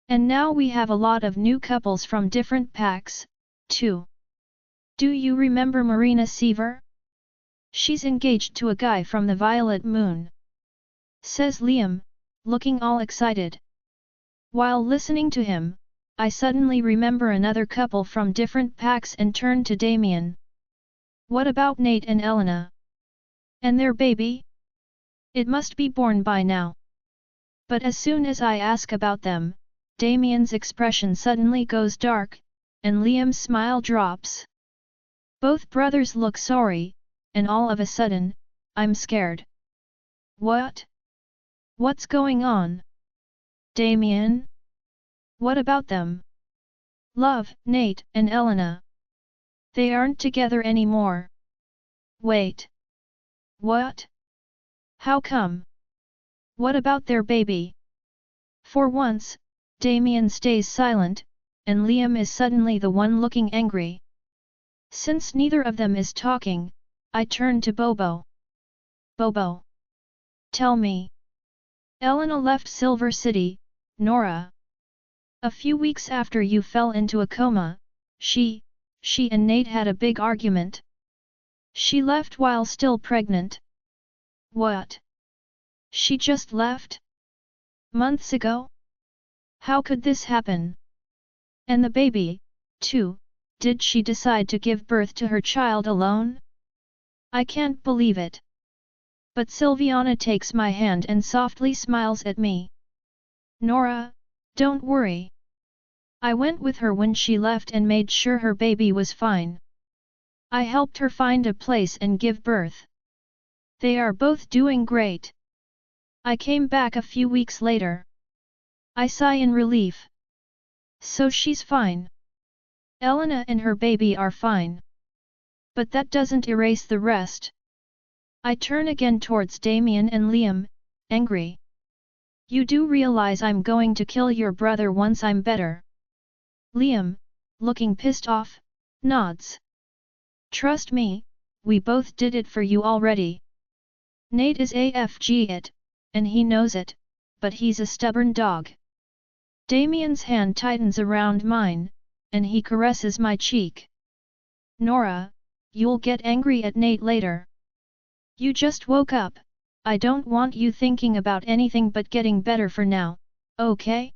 And now we have a lot of new couples from different packs, too. Do you remember Marina Seaver? She's engaged to a guy from the Violet Moon. Says Liam, looking all excited. While listening to him, I suddenly remember another couple from different packs and turn to Damien. What about Nate and Elena? And their baby? It must be born by now. But as soon as I ask about them, Damien's expression suddenly goes dark, and Liam's smile drops. Both brothers look sorry, and all of a sudden, I'm scared. What? What's going on? Damien? What about them? Love, Nate, and Elena. They aren't together anymore. Wait. What? How come? What about their baby? For once, Damien stays silent, and Liam is suddenly the one looking angry. Since neither of them is talking, I turn to Bobo. Bobo. Tell me. Elena left Silver City, Nora. A few weeks after you fell into a coma, she and Nate had a big argument. She left while still pregnant. What? She just left? Months ago? How could this happen? And the baby, too, did she decide to give birth to her child alone? I can't believe it. But Silviana takes my hand and softly smiles at me. Nora, don't worry. I went with her when she left and made sure her baby was fine. I helped her find a place and give birth. They are both doing great. I came back a few weeks later. I sigh in relief. So she's fine. Elena and her baby are fine. But that doesn't erase the rest. I turn again towards Damien and Liam, angry. You do realize I'm going to kill your brother once I'm better. Liam, looking pissed off, nods. Trust me, we both did it for you already. Nate is AFG it, and he knows it, but he's a stubborn dog. Damien's hand tightens around mine, and he caresses my cheek. Nora, you'll get angry at Nate later. You just woke up, I don't want you thinking about anything but getting better for now, okay?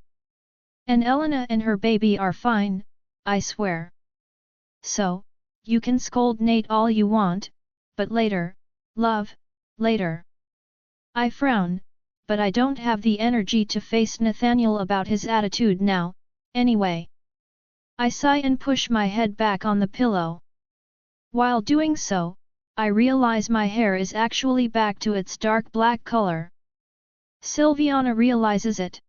And Elena and her baby are fine, I swear. So, you can scold Nate all you want, but later, love, later. I frown, but I don't have the energy to face Nathaniel about his attitude now, anyway. I sigh and push my head back on the pillow. While doing so, I realize my hair is actually back to its dark black color. Silviana realizes it.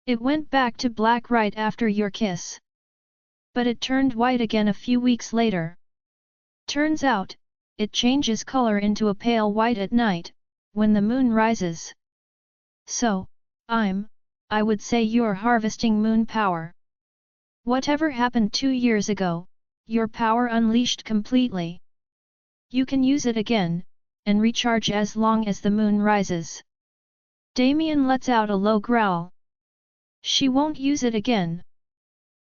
It went back to black right after your kiss. But it turned white again a few weeks later. Turns out, it changes color into a pale white at night, when the moon rises. So, I would say you're harvesting moon power. Whatever happened 2 years ago, your power unleashed completely. You can use it again, and recharge as long as the moon rises. Damien lets out a low growl. She won't use it again.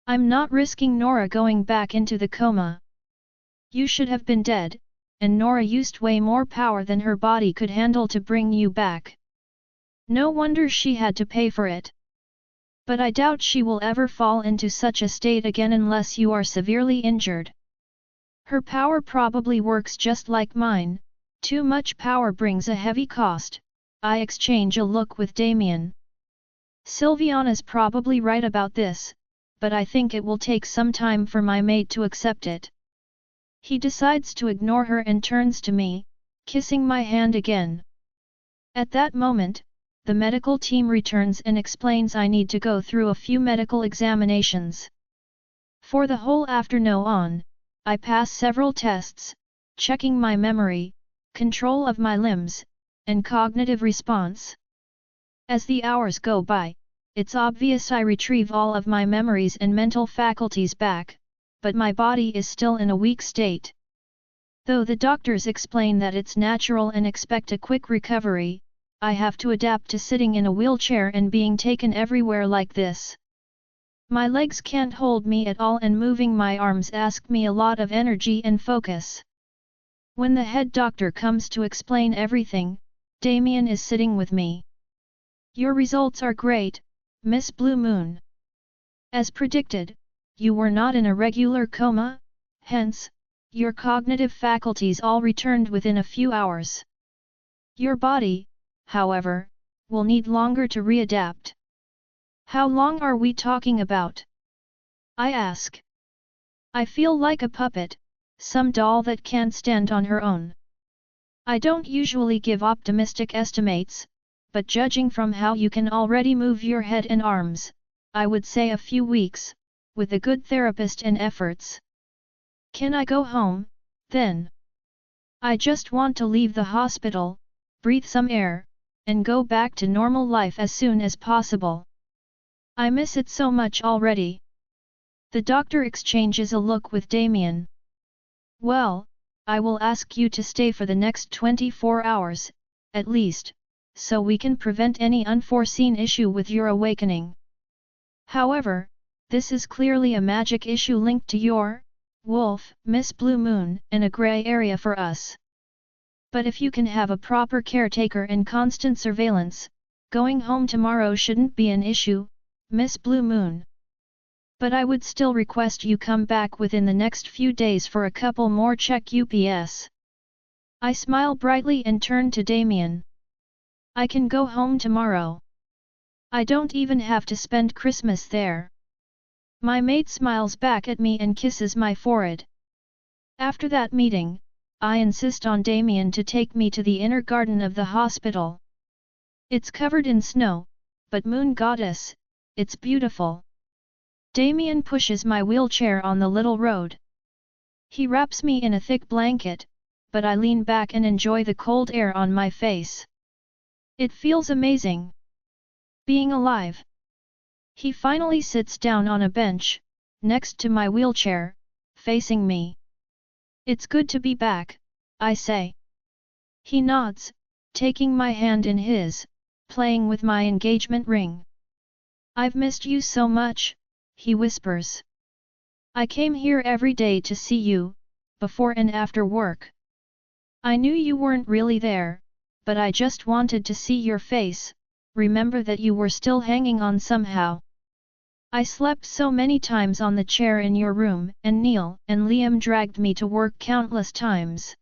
I'm not risking Nora going back into the coma. You should have been dead, and Nora used way more power than her body could handle to bring you back. No wonder she had to pay for it. But I doubt she will ever fall into such a state again unless you are severely injured. Her power probably works just like mine. Too much power brings a heavy cost. I exchange a look with Damien. Silviana's probably right about this, but I think it will take some time for my mate to accept it. He decides to ignore her and turns to me, kissing my hand again. At that moment, the medical team returns and explains I need to go through a few medical examinations. For the whole afternoon on, I pass several tests, checking my memory, control of my limbs, and cognitive response. As the hours go by, it's obvious I retrieve all of my memories and mental faculties back, but my body is still in a weak state. Though the doctors explain that it's natural and expect a quick recovery, I have to adapt to sitting in a wheelchair and being taken everywhere like this. My legs can't hold me at all and moving my arms asks me a lot of energy and focus. When the head doctor comes to explain everything, Damien is sitting with me. Your results are great, Miss Blue Moon. As predicted, you were not in a regular coma, hence, your cognitive faculties all returned within a few hours. Your body, however, will need longer to readapt. How long are we talking about? I ask. I feel like a puppet, some doll that can't stand on her own. I don't usually give optimistic estimates, but judging from how you can already move your head and arms, I would say a few weeks, with a good therapist and efforts. Can I go home, then? I just want to leave the hospital, breathe some air, and go back to normal life as soon as possible. I miss it so much already. The doctor exchanges a look with Damien. Well, I will ask you to stay for the next 24 hours, at least, so we can prevent any unforeseen issue with your awakening. However, this is clearly a magic issue linked to your wolf, Miss Blue Moon, and a gray area for us. But if you can have a proper caretaker and constant surveillance, going home tomorrow shouldn't be an issue, Miss Blue Moon. But I would still request you come back within the next few days for a couple more check UPS. I smile brightly and turn to Damien. I can go home tomorrow. I don't even have to spend Christmas there. My mate smiles back at me and kisses my forehead. After that meeting, I insist on Damien to take me to the inner garden of the hospital. It's covered in snow, but moon goddess, it's beautiful. Damien pushes my wheelchair on the little road. He wraps me in a thick blanket, but I lean back and enjoy the cold air on my face. It feels amazing. Being alive. He finally sits down on a bench, next to my wheelchair, facing me. It's good to be back, I say. He nods, taking my hand in his, playing with my engagement ring. I've missed you so much, he whispers. I came here every day to see you, before and after work. I knew you weren't really there, but I just wanted to see your face, remember that you were still hanging on somehow. I slept so many times on the chair in your room, and Neil and Liam dragged me to work countless times.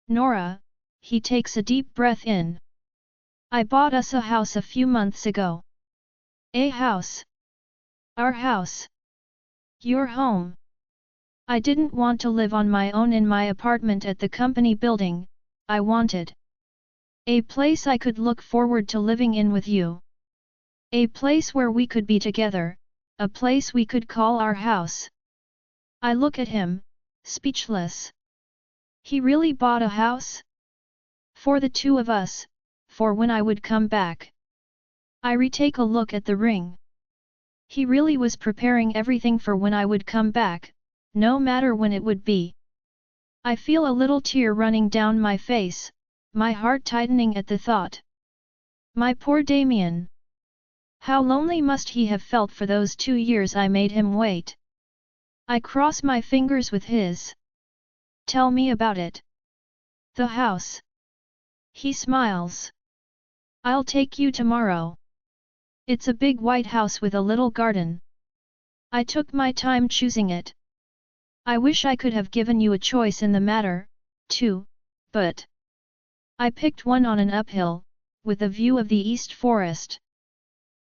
Nora, he takes a deep breath in. I bought us a house a few months ago. A house. Our house. Your home. I didn't want to live on my own in my apartment at the company building, I wanted a place I could look forward to living in with you. A place where we could be together, a place we could call our house. I look at him, speechless. He really bought a house? For the two of us, for when I would come back. I retake a look at the ring. He really was preparing everything for when I would come back, no matter when it would be. I feel a little tear running down my face, my heart tightening at the thought. My poor Damien. How lonely must he have felt for those 2 years I made him wait. I cross my fingers with his. Tell me about it. The house. He smiles. I'll take you tomorrow. It's a big white house with a little garden. I took my time choosing it. I wish I could have given you a choice in the matter, too, but I picked one on an uphill, with a view of the East Forest.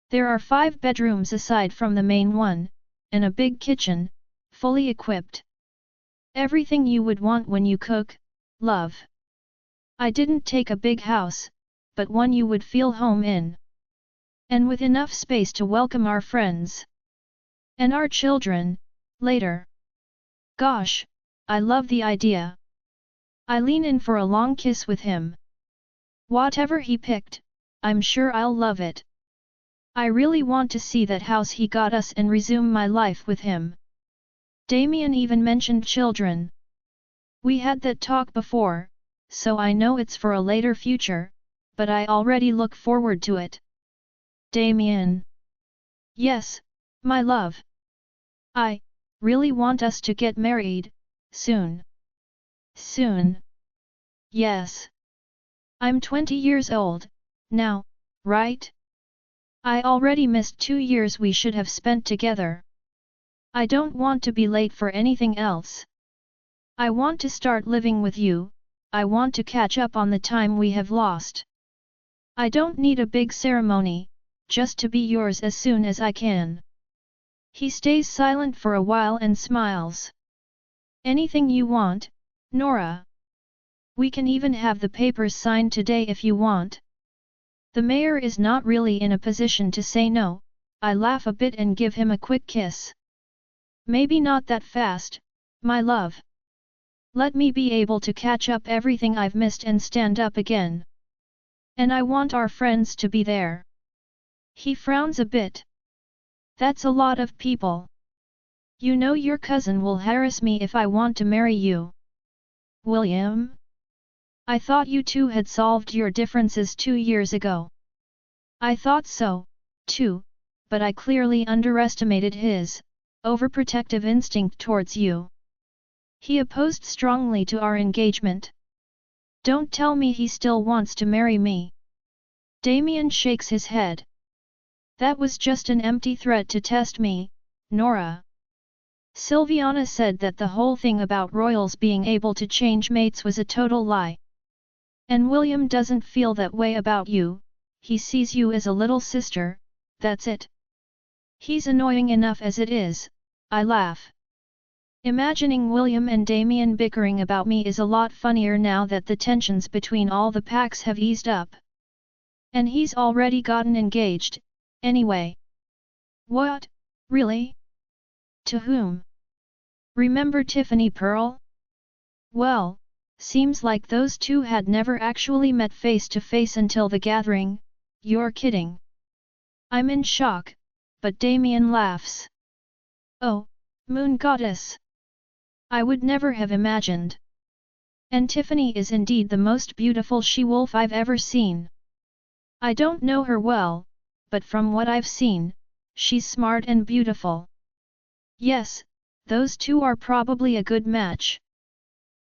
There are 5 bedrooms aside from the main one, and a big kitchen, fully equipped. Everything you would want when you cook, love. I didn't take a big house, but one you would feel home in. And with enough space to welcome our friends. And our children, later. Gosh, I love the idea. I lean in for a long kiss with him. Whatever he picked, I'm sure I'll love it. I really want to see that house he got us and resume my life with him. Damien even mentioned children. We had that talk before, so I know it's for a later future, but I already look forward to it. Damien. Yes, my love. I really want us to get married, soon. Soon. Yes. I'm 20 years old, now, right? I already missed 2 years we should have spent together. I don't want to be late for anything else. I want to start living with you, I want to catch up on the time we have lost. I don't need a big ceremony, just to be yours as soon as I can. He stays silent for a while and smiles. Anything you want, Nora. We can even have the papers signed today if you want. The mayor is not really in a position to say no. I laugh a bit and give him a quick kiss. Maybe not that fast, my love. Let me be able to catch up everything I've missed and stand up again. And I want our friends to be there. He frowns a bit. That's a lot of people. You know your cousin will harass me if I want to marry you. William? I thought you two had solved your differences 2 years ago. I thought so, too, but I clearly underestimated his overprotective instinct towards you. He opposed strongly to our engagement. Don't tell me he still wants to marry me. Damien shakes his head. That was just an empty threat to test me, Nora. Silviana said that the whole thing about royals being able to change mates was a total lie. And William doesn't feel that way about you, he sees you as a little sister, that's it. He's annoying enough as it is, I laugh. Imagining William and Damien bickering about me is a lot funnier now that the tensions between all the packs have eased up. And he's already gotten engaged, anyway. What, really? To whom? Remember Tiffany Pearl? Well, seems like those two had never actually met face to face until the gathering. You're kidding. I'm in shock, but Damien laughs. Oh, Moon Goddess! I would never have imagined. And Tiffany is indeed the most beautiful she-wolf I've ever seen. I don't know her well, but from what I've seen, she's smart and beautiful. Yes, those two are probably a good match.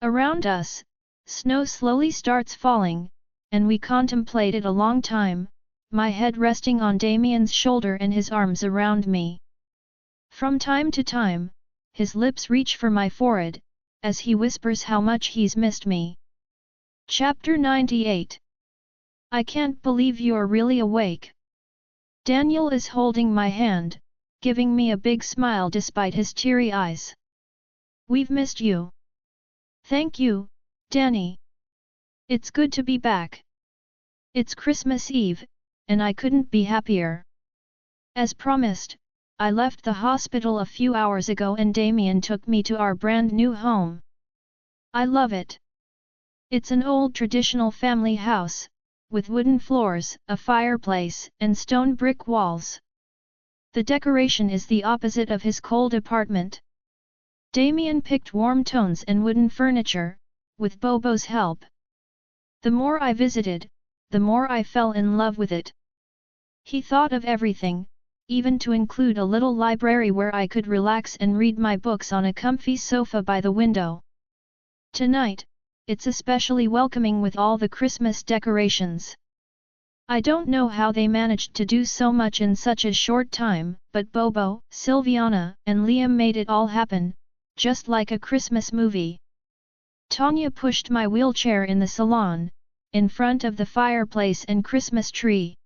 Around us, snow slowly starts falling, and we contemplate it a long time, my head resting on Damien's shoulder and his arms around me. From time to time, his lips reach for my forehead, as he whispers how much he's missed me. Chapter 98. I can't believe you're really awake. Daniel is holding my hand, giving me a big smile despite his teary eyes. We've missed you. Thank you, Danny. It's good to be back. It's Christmas Eve, and I couldn't be happier. As promised, I left the hospital a few hours ago and Damien took me to our brand new home. I love it. It's an old traditional family house, with wooden floors, a fireplace, and stone brick walls. The decoration is the opposite of his cold apartment. Damien picked warm tones and wooden furniture, with Bobo's help. The more I visited, the more I fell in love with it. He thought of everything, even to include a little library where I could relax and read my books on a comfy sofa by the window. Tonight, it's especially welcoming with all the Christmas decorations. I don't know how they managed to do so much in such a short time, but Bobo, Silviana, and Liam made it all happen, just like a Christmas movie. Tanya pushed my wheelchair in the salon, in front of the fireplace and Christmas tree.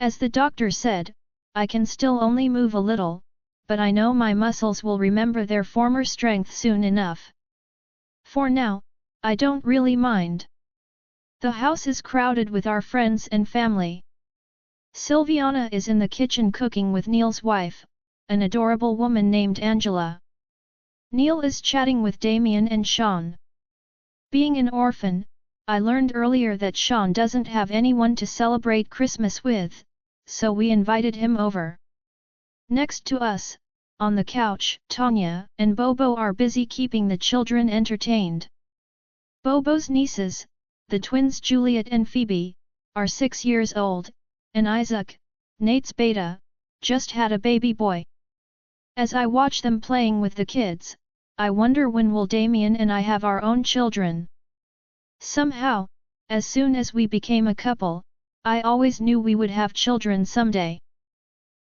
As the doctor said, I can still only move a little, but I know my muscles will remember their former strength soon enough. For now, I don't really mind. The house is crowded with our friends and family. Silviana is in the kitchen cooking with Neil's wife, an adorable woman named Angela. Neil is chatting with Damien and Sean. Being an orphan, I learned earlier that Sean doesn't have anyone to celebrate Christmas with, so we invited him over. Next to us, on the couch, Tanya and Bobo are busy keeping the children entertained. Bobo's nieces, the twins Juliet and Phoebe, are 6 years old, and Isaac, Nate's beta, just had a baby boy. As I watch them playing with the kids, I wonder when will Damien and I have our own children. Somehow, as soon as we became a couple, I always knew we would have children someday.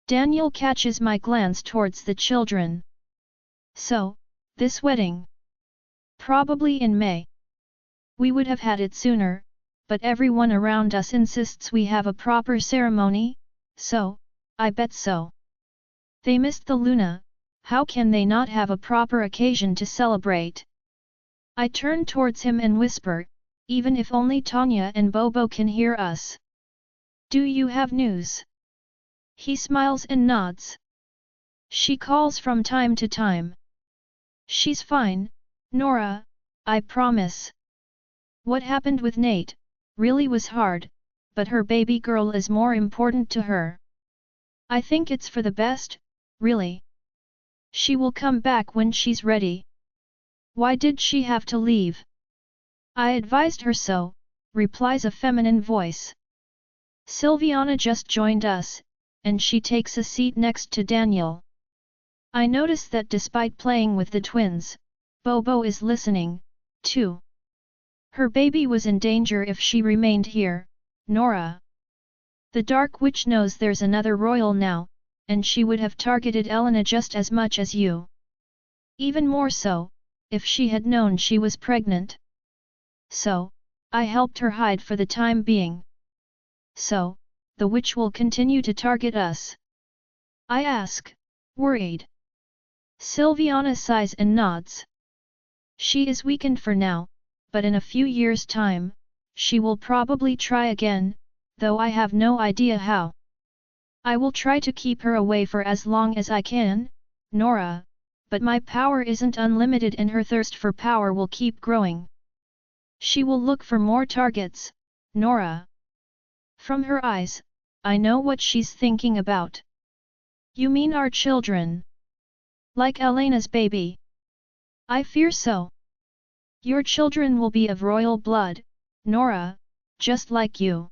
Daniel catches my glance towards the children. So, this wedding? Probably in May. We would have had it sooner, but everyone around us insists we have a proper ceremony, so, I bet so. They missed the Luna, how can they not have a proper occasion to celebrate? I turn towards him and whisper, even if only Tanya and Bobo can hear us. Do you have news? He smiles and nods. She calls from time to time. She's fine, Nora, I promise. What happened with Nate really was hard, but her baby girl is more important to her. I think it's for the best, really. She will come back when she's ready. Why did she have to leave? I advised her so, replies a feminine voice. Silviana just joined us, and she takes a seat next to Daniel. I notice that despite playing with the twins, Bobo is listening, too. Her baby was in danger if she remained here, Nora. The Dark Witch knows there's another royal now, and she would have targeted Elena just as much as you. Even more so, if she had known she was pregnant. So, I helped her hide for the time being. So, the witch will continue to target us? I ask, worried. Silviana sighs and nods. She is weakened for now, but in a few years' time, she will probably try again, though I have no idea how. I will try to keep her away for as long as I can, Nora, but my power isn't unlimited and her thirst for power will keep growing. She will look for more targets, Nora. From her eyes, I know what she's thinking about. You mean our children? Like Elena's baby? I fear so. Your children will be of royal blood, Nora, just like you.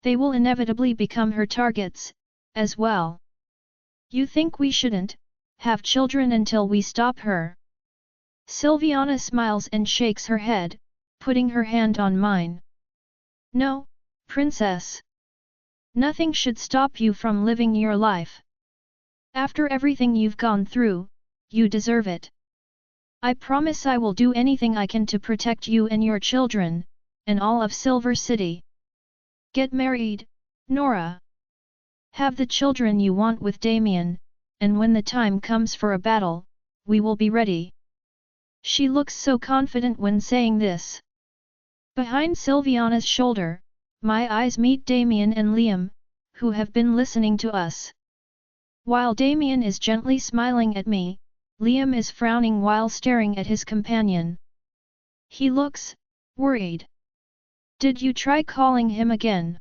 They will inevitably become her targets, as well. You think we shouldn't have children until we stop her? Silviana smiles and shakes her head, putting her hand on mine. No, princess. Nothing should stop you from living your life. After everything you've gone through, you deserve it. I promise I will do anything I can to protect you and your children, and all of Silver City. Get married, Nora. Have the children you want with Damien, and when the time comes for a battle, we will be ready. She looks so confident when saying this. Behind Silviana's shoulder, my eyes meet Damien and Liam, who have been listening to us. While Damien is gently smiling at me, Liam is frowning while staring at his companion. He looks worried. Did you try calling him again?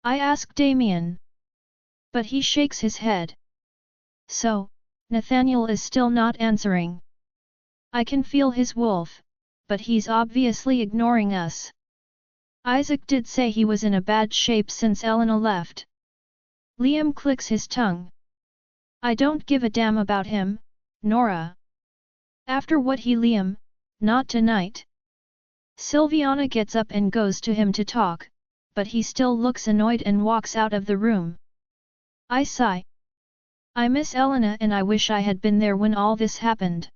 I ask Damien. But he shakes his head. So, Nathaniel is still not answering. I can feel his wolf, but he's obviously ignoring us. Isaac did say he was in a bad shape since Elena left. Liam clicks his tongue. I don't give a damn about him, Nora. After what Liam, not tonight. Silviana gets up and goes to him to talk, but he still looks annoyed and walks out of the room. I sigh. I miss Elena and I wish I had been there when all this happened.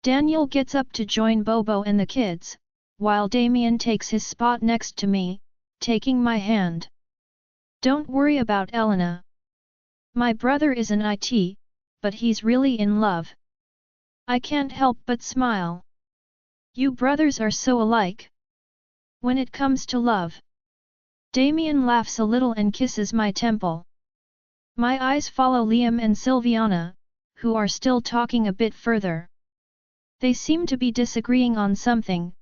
Daniel gets up to join Bobo and the kids, while Damien takes his spot next to me, taking my hand. Don't worry about Elena. My brother is an IT, but he's really in love. I can't help but smile. You brothers are so alike. When it comes to love. Damien laughs a little and kisses my temple. My eyes follow Liam and Silviana, who are still talking a bit further. They seem to be disagreeing on something,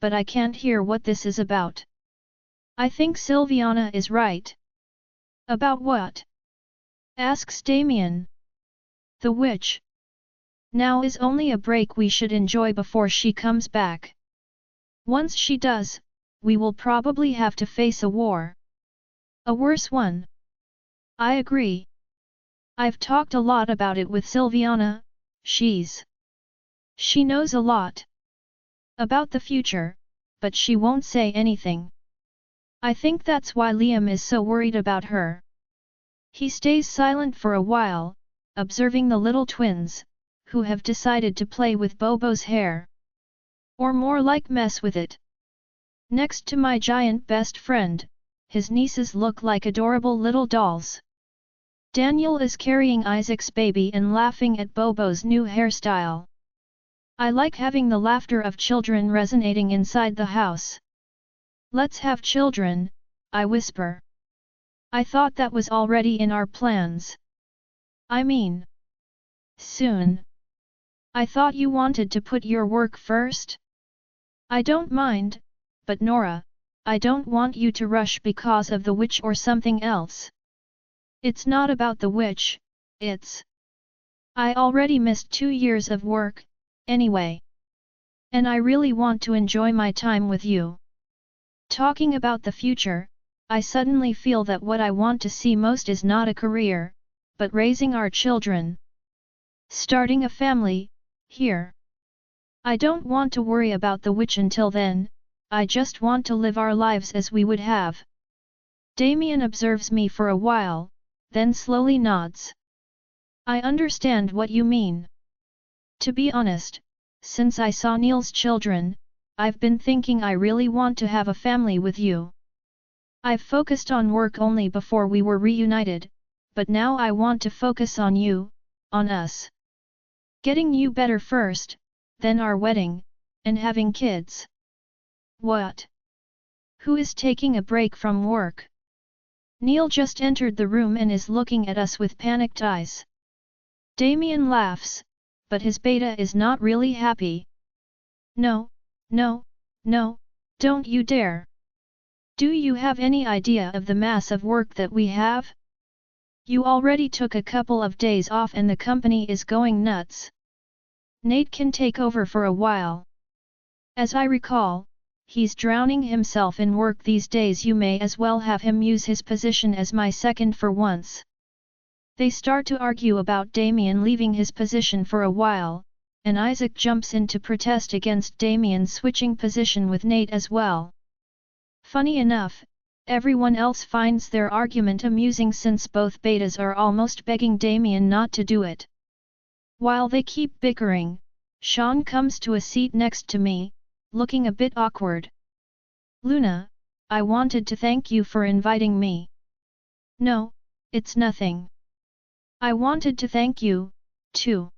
but I can't hear what this is about. I think Silviana is right. About what? Asks Damien. The witch. Now is only a break we should enjoy before she comes back. Once she does, we will probably have to face a war. A worse one. I agree. I've talked a lot about it with Silviana. She knows a lot about the future, but she won't say anything. I think that's why Liam is so worried about her. He stays silent for a while, observing the little twins, who have decided to play with Bobo's hair. Or more like mess with it. Next to my giant best friend, his nieces look like adorable little dolls. Daniel is carrying Isaac's baby and laughing at Bobo's new hairstyle. I like having the laughter of children resonating inside the house. Let's have children, I whisper. I thought that was already in our plans. I mean, soon. I thought you wanted to put your work first? I don't mind, but Nora, I don't want you to rush because of the witch or something else. It's not about the witch, it's… I already missed 2 years of work, anyway. And I really want to enjoy my time with you. Talking about the future, I suddenly feel that what I want to see most is not a career, but raising our children. Starting a family, here. I don't want to worry about the witch until then, I just want to live our lives as we would have. Damien observes me for a while, then slowly nods. I understand what you mean. To be honest, since I saw Neil's children, I've been thinking I really want to have a family with you. I've focused on work only before we were reunited, but now I want to focus on you, on us. Getting you better first, then our wedding, and having kids. What? Who is taking a break from work? Neil just entered the room and is looking at us with panicked eyes. Damien laughs, but his beta is not really happy. No, no, no, don't you dare. Do you have any idea of the mass of work that we have? You already took a couple of days off and the company is going nuts. Nate can take over for a while. As I recall, he's drowning himself in work these days. You may as well have him use his position as my second for once. They start to argue about Damien leaving his position for a while, and Isaac jumps in to protest against Damien switching position with Nate as well. Funny enough, everyone else finds their argument amusing since both betas are almost begging Damien not to do it. While they keep bickering, Sean comes to a seat next to me, looking a bit awkward. Luna, I wanted to thank you for inviting me. No, it's nothing. I wanted to thank you, too.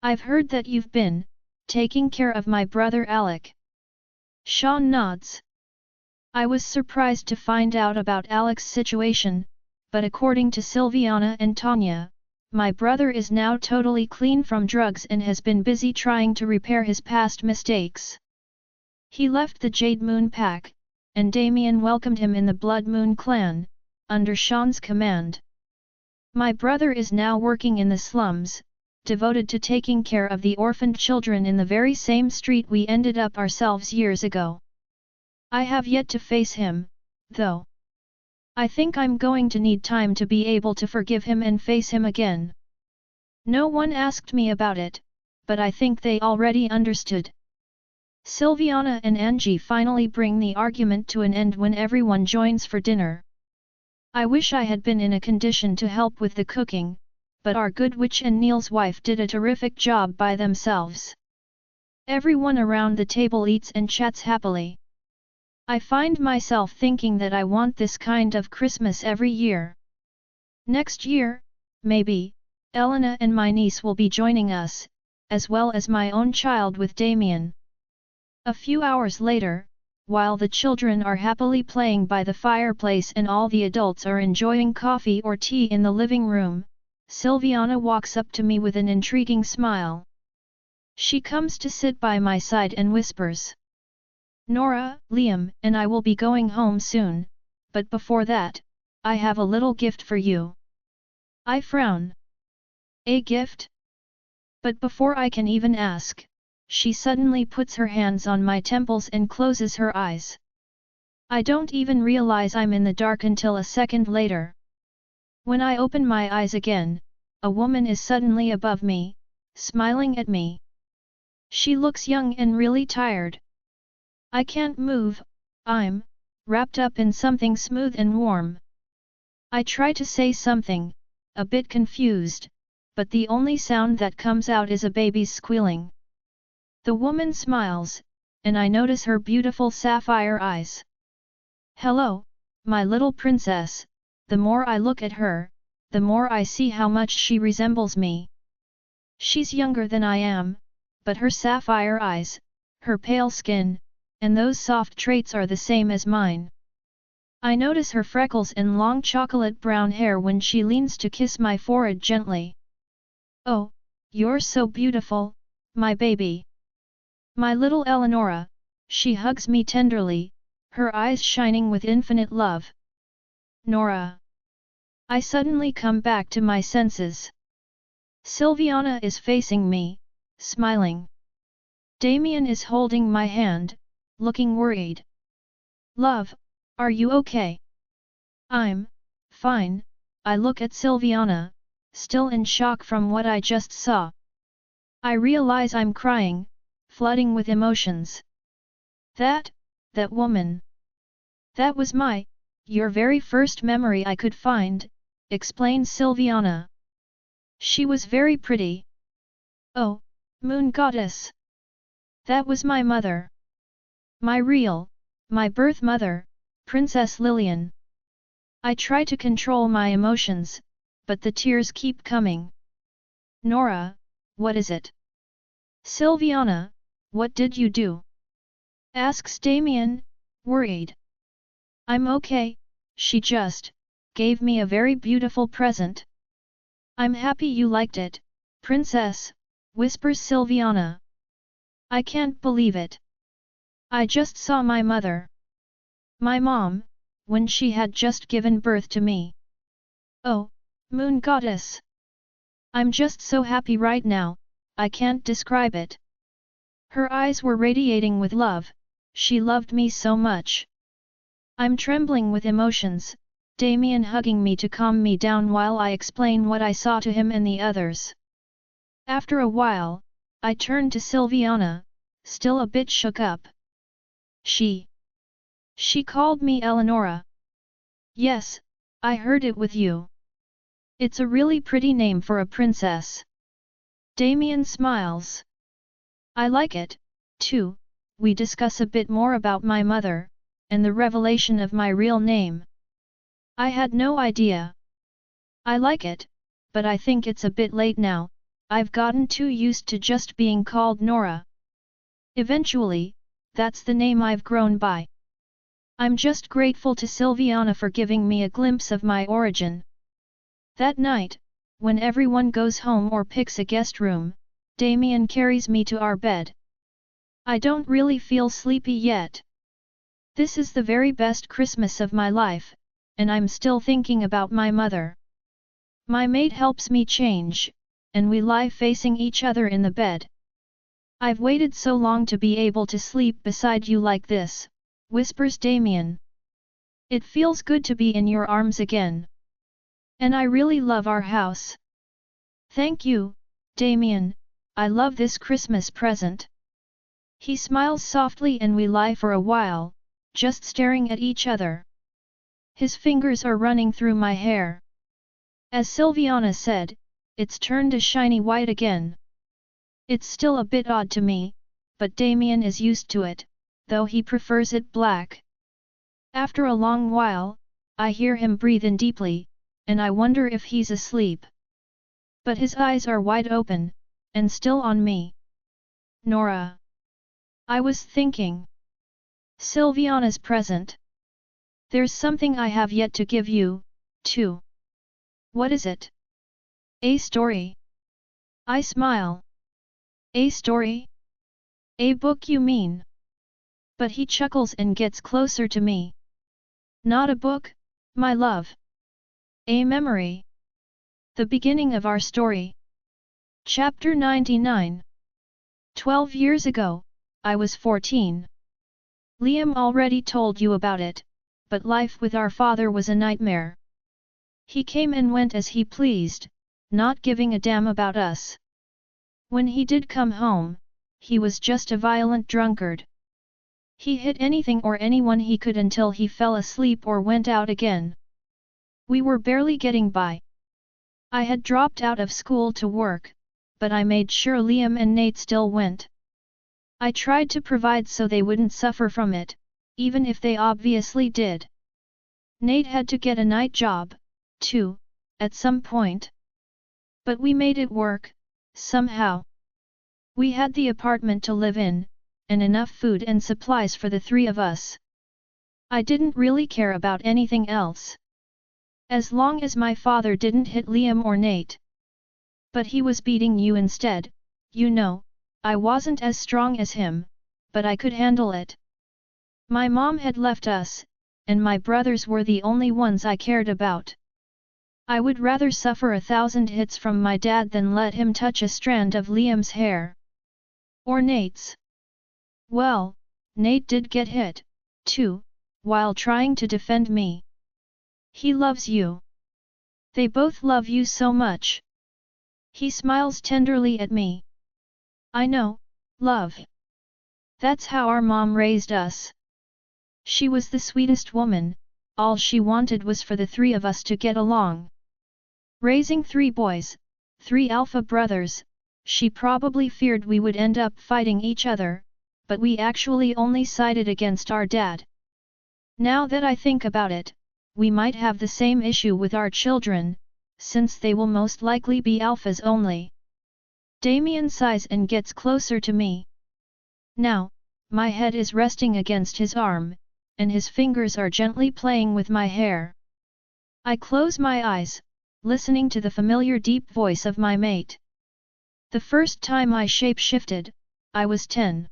I've heard that you've been taking care of my brother Alec. Sean nods. I was surprised to find out about Alec's situation, but according to Silviana and Tanya, my brother is now totally clean from drugs and has been busy trying to repair his past mistakes. He left the Jade Moon Pack, and Damien welcomed him in the Blood Moon clan, under Sean's command. My brother is now working in the slums, devoted to taking care of the orphaned children in the very same street we ended up ourselves years ago. I have yet to face him, though. I think I'm going to need time to be able to forgive him and face him again. No one asked me about it, but I think they already understood. Silviana and Angie finally bring the argument to an end when everyone joins for dinner. I wish I had been in a condition to help with the cooking, but our good witch and Neil's wife did a terrific job by themselves. Everyone around the table eats and chats happily. I find myself thinking that I want this kind of Christmas every year. Next year, maybe, Elena and my niece will be joining us, as well as my own child with Damien. A few hours later, while the children are happily playing by the fireplace and all the adults are enjoying coffee or tea in the living room, Silviana walks up to me with an intriguing smile. She comes to sit by my side and whispers. Nora, Liam, and I will be going home soon, but before that, I have a little gift for you. I frown. A gift? But before I can even ask, she suddenly puts her hands on my temples and closes her eyes. I don't even realize I'm in the dark until a second later. When I open my eyes again, a woman is suddenly above me, smiling at me. She looks young and really tired. I can't move, I'm wrapped up in something smooth and warm. I try to say something, a bit confused, but the only sound that comes out is a baby's squealing. The woman smiles, and I notice her beautiful sapphire eyes. Hello, my little princess. The more I look at her, the more I see how much she resembles me. She's younger than I am, but her sapphire eyes, her pale skin, and those soft traits are the same as mine. I notice her freckles and long chocolate brown hair when she leans to kiss my forehead gently. Oh, you're so beautiful, my baby. My little Eleonora, she hugs me tenderly, her eyes shining with infinite love. Nora. I suddenly come back to my senses. Silviana is facing me, smiling. Damien is holding my hand, looking worried. Love, are you okay? I'm fine. I look at Silviana, still in shock from what I just saw. I realize I'm crying, flooding with emotions. That woman. That was your very first memory I could find, explained Silviana. She was very pretty. Oh, moon goddess. That was my mother. My birth mother, Princess Lillian. I try to control my emotions, but the tears keep coming. Nora, what is it? Silviana, what did you do? Asks Damien, worried. I'm okay, she just gave me a very beautiful present. I'm happy you liked it, princess, whispers Silviana. I can't believe it. I just saw my mother. My mom, when she had just given birth to me. Oh, moon goddess. I'm just so happy right now, I can't describe it. Her eyes were radiating with love, she loved me so much. I'm trembling with emotions, Damien hugging me to calm me down while I explain what I saw to him and the others. After a while, I turned to Silviana, still a bit shook up. She called me Eleonora. Yes, I heard it with you. It's a really pretty name for a princess. Damien smiles. I like it, too. We discuss a bit more about my mother, and the revelation of my real name. I had no idea. I like it, but I think it's a bit late now, I've gotten too used to just being called Nora. Eventually, that's the name I've grown by. I'm just grateful to Silviana for giving me a glimpse of my origin. That night, when everyone goes home or picks a guest room, Damien carries me to our bed. I don't really feel sleepy yet. This is the very best Christmas of my life, and I'm still thinking about my mother. My maid helps me change, and we lie facing each other in the bed. I've waited so long to be able to sleep beside you like this, whispers Damien. It feels good to be in your arms again. And I really love our house. Thank you, Damien, I love this Christmas present. He smiles softly and we lie for a while, just staring at each other. His fingers are running through my hair. As Silviana said, it's turned a shiny white again. It's still a bit odd to me, but Damien is used to it, though he prefers it black. After a long while, I hear him breathe in deeply, and I wonder if he's asleep. But his eyes are wide open, and still on me. Nora. I was thinking. Silviana's present. There's something I have yet to give you, too. What is it? A story. I smile. A story? A book you mean? But he chuckles and gets closer to me. Not a book, my love. A memory. The beginning of our story. Chapter 99. 12 years ago, I was 14. Liam already told you about it, but life with our father was a nightmare. He came and went as he pleased, not giving a damn about us. When he did come home, he was just a violent drunkard. He hit anything or anyone he could until he fell asleep or went out again. We were barely getting by. I had dropped out of school to work, but I made sure Liam and Nate still went. I tried to provide so they wouldn't suffer from it, even if they obviously did. Nate had to get a night job, too, at some point. But we made it work, somehow. We had the apartment to live in, and enough food and supplies for the three of us. I didn't really care about anything else. As long as my father didn't hit Liam or Nate. But he was beating you instead, you know. I wasn't as strong as him, but I could handle it. My mom had left us, and my brothers were the only ones I cared about. I would rather suffer 1,000 hits from my dad than let him touch a strand of Liam's hair. Or Nate's. Well, Nate did get hit, too, while trying to defend me. He loves you. They both love you so much. He smiles tenderly at me. I know, love. That's how our mom raised us. She was the sweetest woman, all she wanted was for the three of us to get along. Raising 3 boys, 3 alpha brothers, she probably feared we would end up fighting each other, but we actually only sided against our dad. Now that I think about it, we might have the same issue with our children, since they will most likely be alphas only. Damien sighs and gets closer to me. Now, my head is resting against his arm, and his fingers are gently playing with my hair. I close my eyes, listening to the familiar deep voice of my mate. The first time I shape-shifted, I was 10.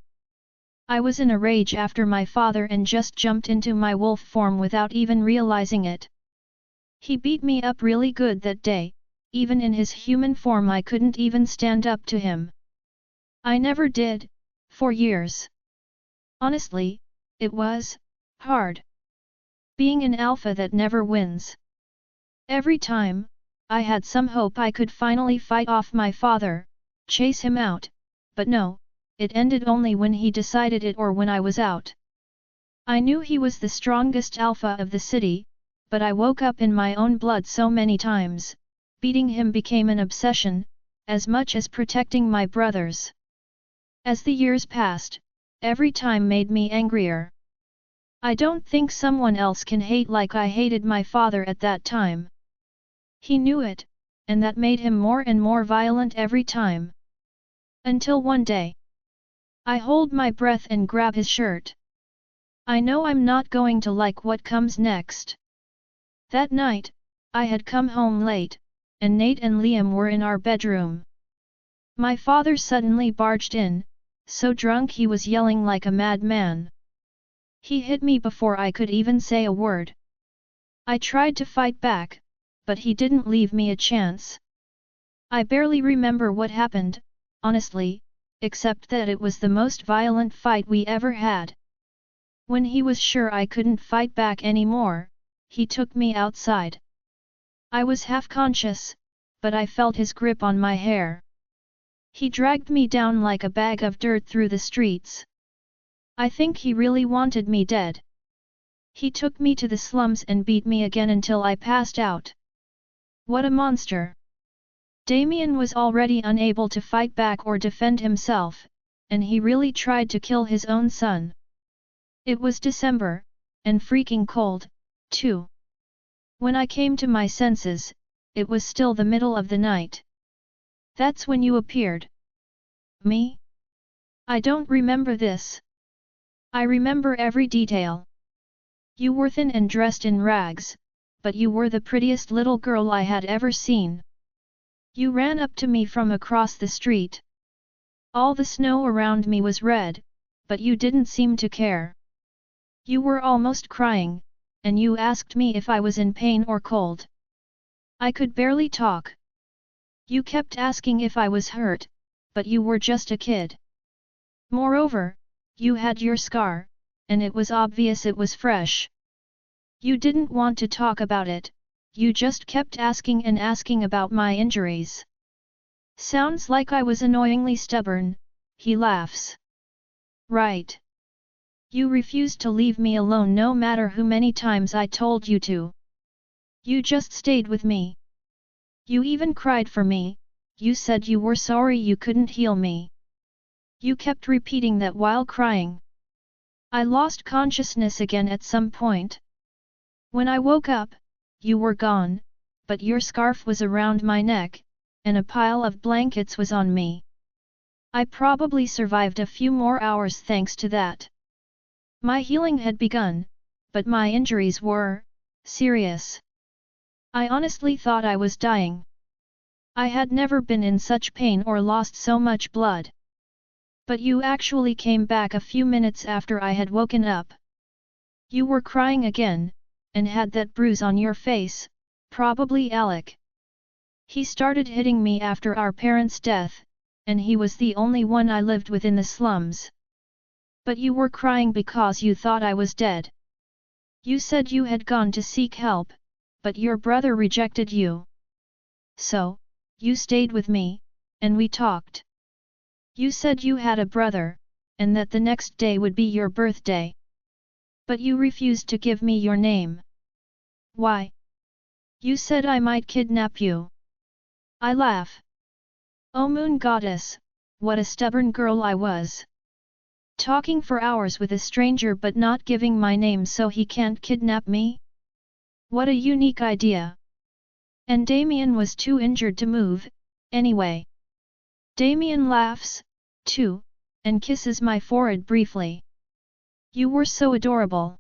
I was in a rage after my father and just jumped into my wolf form without even realizing it. He beat me up really good that day, even in his human form I couldn't even stand up to him. I never did, for years. Honestly, it was hard. Being an alpha that never wins. Every time, I had some hope I could finally fight off my father, chase him out, but no. It ended only when he decided it or when I was out. I knew he was the strongest alpha of the city, but I woke up in my own blood so many times, beating him became an obsession, as much as protecting my brothers. As the years passed, every time made me angrier. I don't think someone else can hate like I hated my father at that time. He knew it, and that made him more and more violent every time. Until one day. I hold my breath and grab his shirt. I know I'm not going to like what comes next. That night, I had come home late, and Nate and Liam were in our bedroom. My father suddenly barged in, so drunk he was yelling like a madman. He hit me before I could even say a word. I tried to fight back, but he didn't leave me a chance. I barely remember what happened, honestly, except that it was the most violent fight we ever had. When he was sure I couldn't fight back anymore, he took me outside. I was half conscious, but I felt his grip on my hair. He dragged me down like a bag of dirt through the streets. I think he really wanted me dead. He took me to the slums and beat me again until I passed out. What a monster! Damien was already unable to fight back or defend himself, and he really tried to kill his own son. It was December, and freaking cold, too. When I came to my senses, it was still the middle of the night. That's when you appeared. Me? I don't remember this. I remember every detail. You were thin and dressed in rags, but you were the prettiest little girl I had ever seen. You ran up to me from across the street. All the snow around me was red, but you didn't seem to care. You were almost crying, and you asked me if I was in pain or cold. I could barely talk. You kept asking if I was hurt, but you were just a kid. Moreover, you had your scar, and it was obvious it was fresh. You didn't want to talk about it. You just kept asking and asking about my injuries. Sounds like I was annoyingly stubborn, he laughs. Right. You refused to leave me alone no matter how many times I told you to. You just stayed with me. You even cried for me, you said you were sorry you couldn't heal me. You kept repeating that while crying. I lost consciousness again at some point. When I woke up, you were gone, but your scarf was around my neck, and a pile of blankets was on me. I probably survived a few more hours thanks to that. My healing had begun, but my injuries were serious. I honestly thought I was dying. I had never been in such pain or lost so much blood. But you actually came back a few minutes after I had woken up. You were crying again, and had that bruise on your face, probably Alec. He started hitting me after our parents' death, and he was the only one I lived with in the slums. But you were crying because you thought I was dead. You said you had gone to seek help, but your brother rejected you. So, you stayed with me, and we talked. You said you had a brother, and that the next day would be your birthday. But you refused to give me your name. Why? You said I might kidnap you. I laugh. Oh moon goddess, what a stubborn girl I was. Talking for hours with a stranger but not giving my name so he can't kidnap me? What a unique idea. And Damien was too injured to move, anyway. Damien laughs, too, and kisses my forehead briefly. You were so adorable.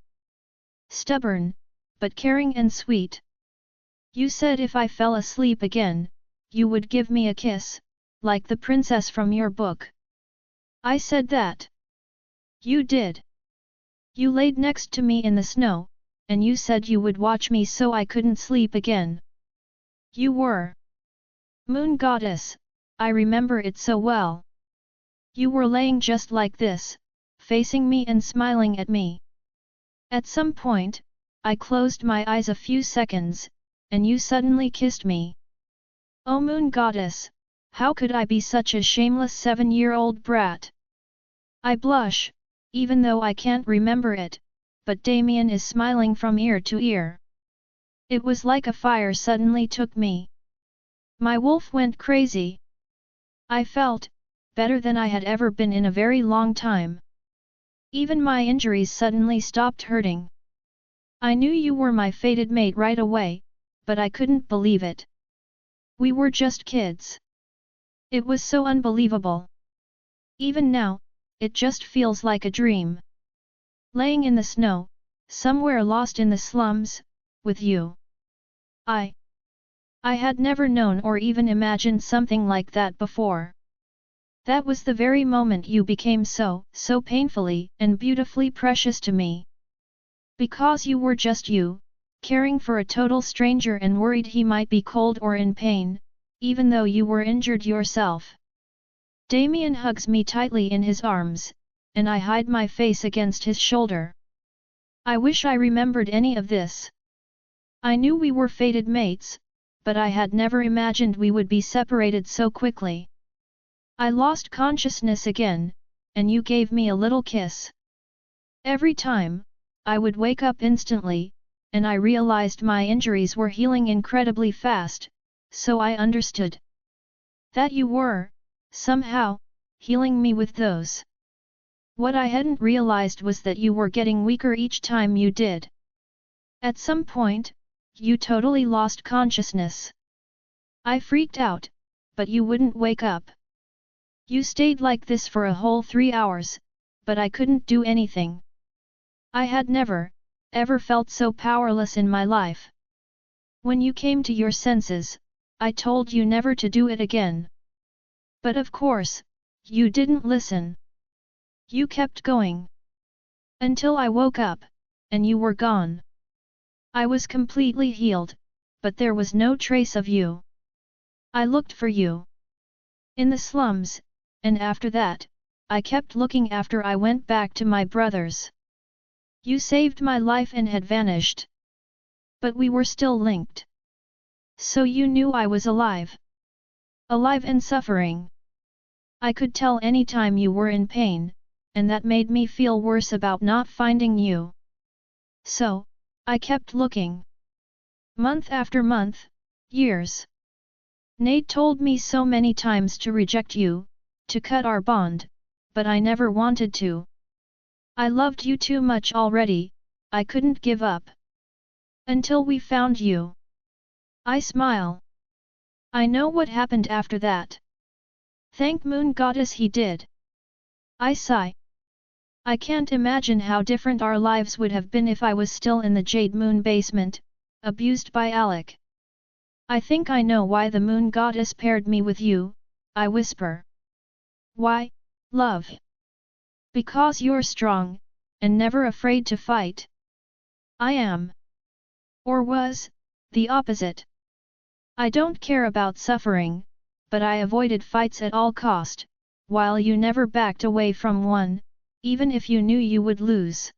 Stubborn, but caring and sweet. You said if I fell asleep again, you would give me a kiss, like the princess from your book. I said that. You did. You laid next to me in the snow, and you said you would watch me so I couldn't sleep again. You were. Moon goddess, I remember it so well. You were laying just like this, facing me and smiling at me. At some point, I closed my eyes a few seconds, and you suddenly kissed me. Oh moon goddess, how could I be such a shameless 7-year-old brat? I blush, even though I can't remember it, but Damien is smiling from ear to ear. It was like a fire suddenly took me. My wolf went crazy. I felt better than I had ever been in a very long time. Even my injuries suddenly stopped hurting. I knew you were my fated mate right away, but I couldn't believe it. We were just kids. It was so unbelievable. Even now, it just feels like a dream. Laying in the snow, somewhere lost in the slums, with you. I had never known or even imagined something like that before. That was the very moment you became so painfully and beautifully precious to me. Because you were just you, caring for a total stranger and worried he might be cold or in pain, even though you were injured yourself. Damien hugs me tightly in his arms, and I hide my face against his shoulder. I wish I remembered any of this. I knew we were fated mates, but I had never imagined we would be separated so quickly. I lost consciousness again, and you gave me a little kiss. Every time, I would wake up instantly, and I realized my injuries were healing incredibly fast, so I understood that you were, somehow, healing me with those. What I hadn't realized was that you were getting weaker each time you did. At some point, you totally lost consciousness. I freaked out, but you wouldn't wake up. You stayed like this for a whole 3 hours, but I couldn't do anything. I had never, ever felt so powerless in my life. When you came to your senses, I told you never to do it again. But of course, you didn't listen. You kept going. Until I woke up, and you were gone. I was completely healed, but there was no trace of you. I looked for you in the slums, and after that, I kept looking after I went back to my brothers. You saved my life and had vanished. But we were still linked. So you knew I was alive. Alive and suffering. I could tell any time you were in pain, and that made me feel worse about not finding you. So, I kept looking. Month after month, years. Nate told me so many times to reject you, to cut our bond, but I never wanted to. I loved you too much already, I couldn't give up. Until we found you. I smile. I know what happened after that. Thank Moon Goddess he did. I sigh. I can't imagine how different our lives would have been if I was still in the Jade Moon basement, abused by Alec. I think I know why the Moon Goddess paired me with you, I whisper. Why, love? Because you're strong, and never afraid to fight. I am. Or was, the opposite. I don't care about suffering, but I avoided fights at all cost, while you never backed away from one, even if you knew you would lose.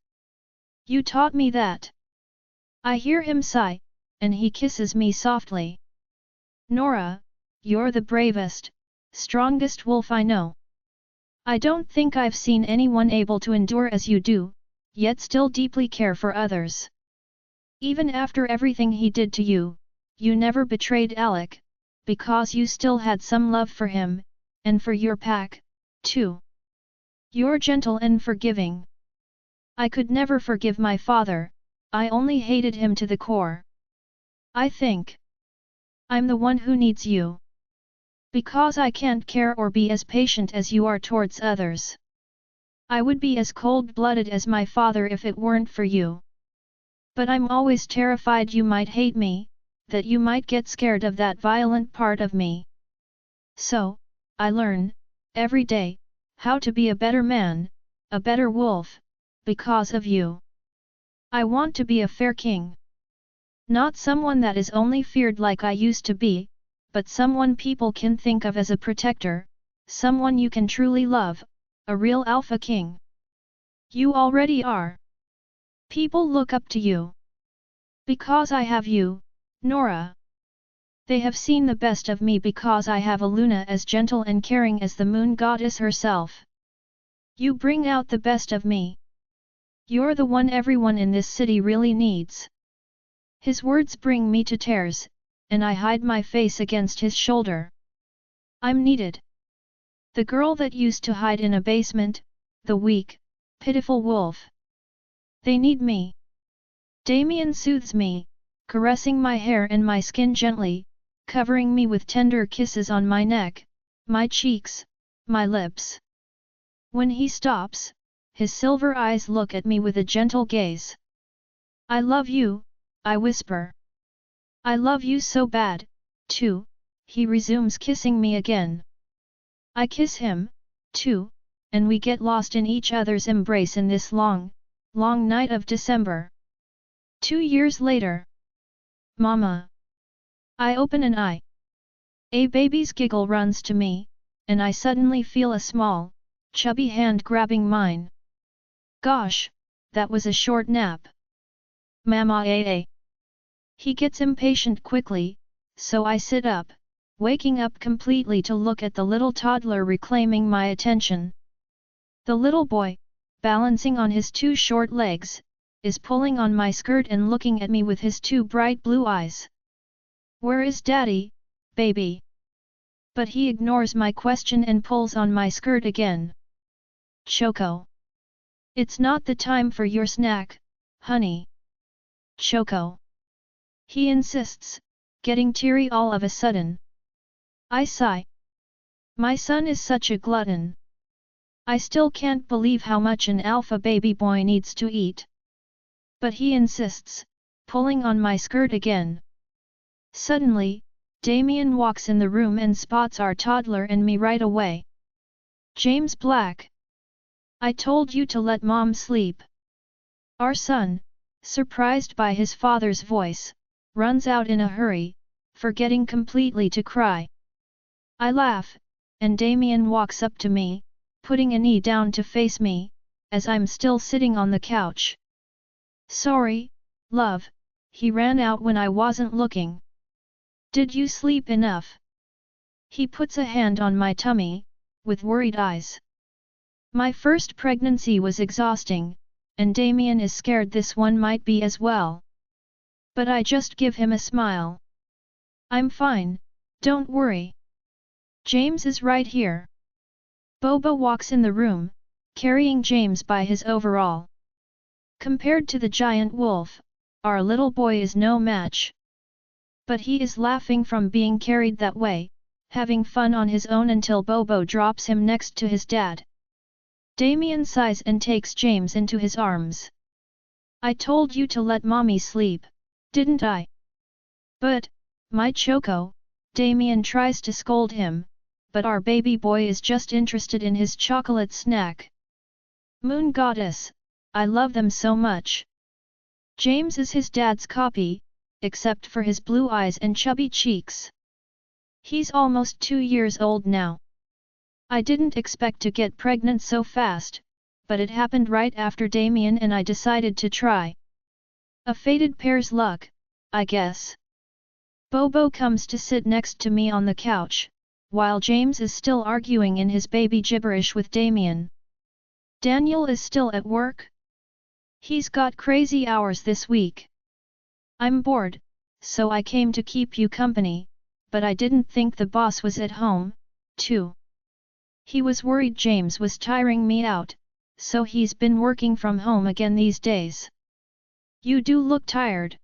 You taught me that. I hear him sigh, and he kisses me softly. Nora, you're the bravest, strongest wolf I know. I don't think I've seen anyone able to endure as you do, yet still deeply care for others. Even after everything he did to you, you never betrayed Alec, because you still had some love for him, and for your pack, too. You're gentle and forgiving. I could never forgive my father, I only hated him to the core. I think I'm the one who needs you. Because I can't care or be as patient as you are towards others. I would be as cold-blooded as my father if it weren't for you. But I'm always terrified you might hate me, that you might get scared of that violent part of me. So, I learn, every day, how to be a better man, a better wolf, because of you. I want to be a fair king. Not someone that is only feared like I used to be, but someone people can think of as a protector, someone you can truly love, a real alpha king. You already are. People look up to you. Because I have you, Nora. They have seen the best of me because I have a Luna as gentle and caring as the Moon Goddess herself. You bring out the best of me. You're the one everyone in this city really needs. His words bring me to tears, and I hide my face against his shoulder. I'm needed. The girl that used to hide in a basement, the weak, pitiful wolf. They need me. Damien soothes me, caressing my hair and my skin gently, covering me with tender kisses on my neck, my cheeks, my lips. When he stops, his silver eyes look at me with a gentle gaze. I love you, I whisper. I love you so bad, too, he resumes kissing me again. I kiss him, too, and we get lost in each other's embrace in this long, long night of December. 2 years later. Mama. I open an eye. A baby's giggle runs to me, and I suddenly feel a small, chubby hand grabbing mine. Gosh, that was a short nap. Mama AA. He gets impatient quickly, so I sit up, waking up completely to look at the little toddler reclaiming my attention. The little boy, balancing on his 2 short legs, is pulling on my skirt and looking at me with his 2 bright blue eyes. Where is Daddy, baby? But he ignores my question and pulls on my skirt again. Choco. It's not the time for your snack, honey. Choco. He insists, getting teary all of a sudden. I sigh. My son is such a glutton. I still can't believe how much an alpha baby boy needs to eat. But he insists, pulling on my skirt again. Suddenly, Damien walks in the room and spots our toddler and me right away. James Black. I told you to let Mom sleep. Our son, surprised by his father's voice, runs out in a hurry, forgetting completely to cry. I laugh, and Damien walks up to me, putting a knee down to face me, as I'm still sitting on the couch. Sorry, love, he ran out when I wasn't looking. Did you sleep enough? He puts a hand on my tummy, with worried eyes. My first pregnancy was exhausting, and Damien is scared this one might be as well. But I just give him a smile. I'm fine, don't worry. James is right here. Bobo walks in the room, carrying James by his overall. Compared to the giant wolf, our little boy is no match. But he is laughing from being carried that way, having fun on his own until Bobo drops him next to his dad. Damien sighs and takes James into his arms. I told you to let mommy sleep, didn't I? But, my Choco, Damien tries to scold him, but our baby boy is just interested in his chocolate snack. Moon Goddess, I love them so much. James is his dad's copy, except for his blue eyes and chubby cheeks. He's almost 2 years old now. I didn't expect to get pregnant so fast, but it happened right after Damien and I decided to try. A fated pair's luck, I guess. Bobo comes to sit next to me on the couch, while James is still arguing in his baby gibberish with Damien. Daniel is still at work? He's got crazy hours this week. I'm bored, so I came to keep you company, but I didn't think the boss was at home, too. He was worried James was tiring me out, so he's been working from home again these days. You do look tired.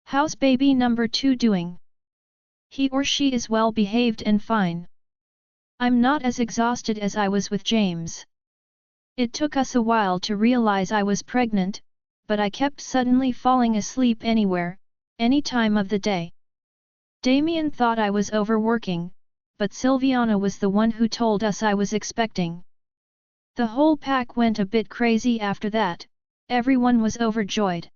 How's baby number 2 doing? He or she is well behaved and fine. I'm not as exhausted as I was with James. It took us a while to realize I was pregnant, but I kept suddenly falling asleep anywhere, any time of the day. Damien thought I was overworking, but Silviana was the one who told us I was expecting. The whole pack went a bit crazy after that, everyone was overjoyed.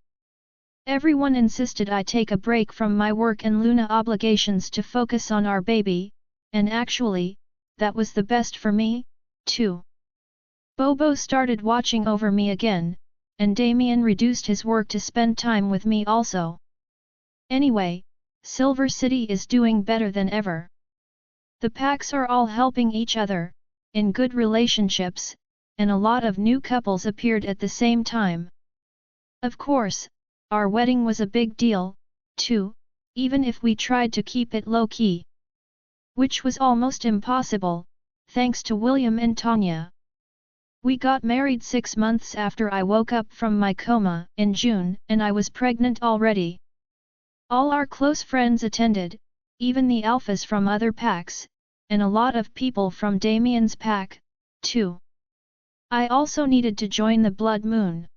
Everyone insisted I take a break from my work and Luna obligations to focus on our baby, and actually, that was the best for me, too. Bobo started watching over me again, and Damien reduced his work to spend time with me also. Anyway, Silver City is doing better than ever. The packs are all helping each other, in good relationships, and a lot of new couples appeared at the same time. Of course, our wedding was a big deal, too, even if we tried to keep it low-key. Which was almost impossible, thanks to William and Tanya. We got married 6 months after I woke up from my coma in June, and I was pregnant already. All our close friends attended, even the alphas from other packs, and a lot of people from Damien's pack, too. I also needed to join the blood moon.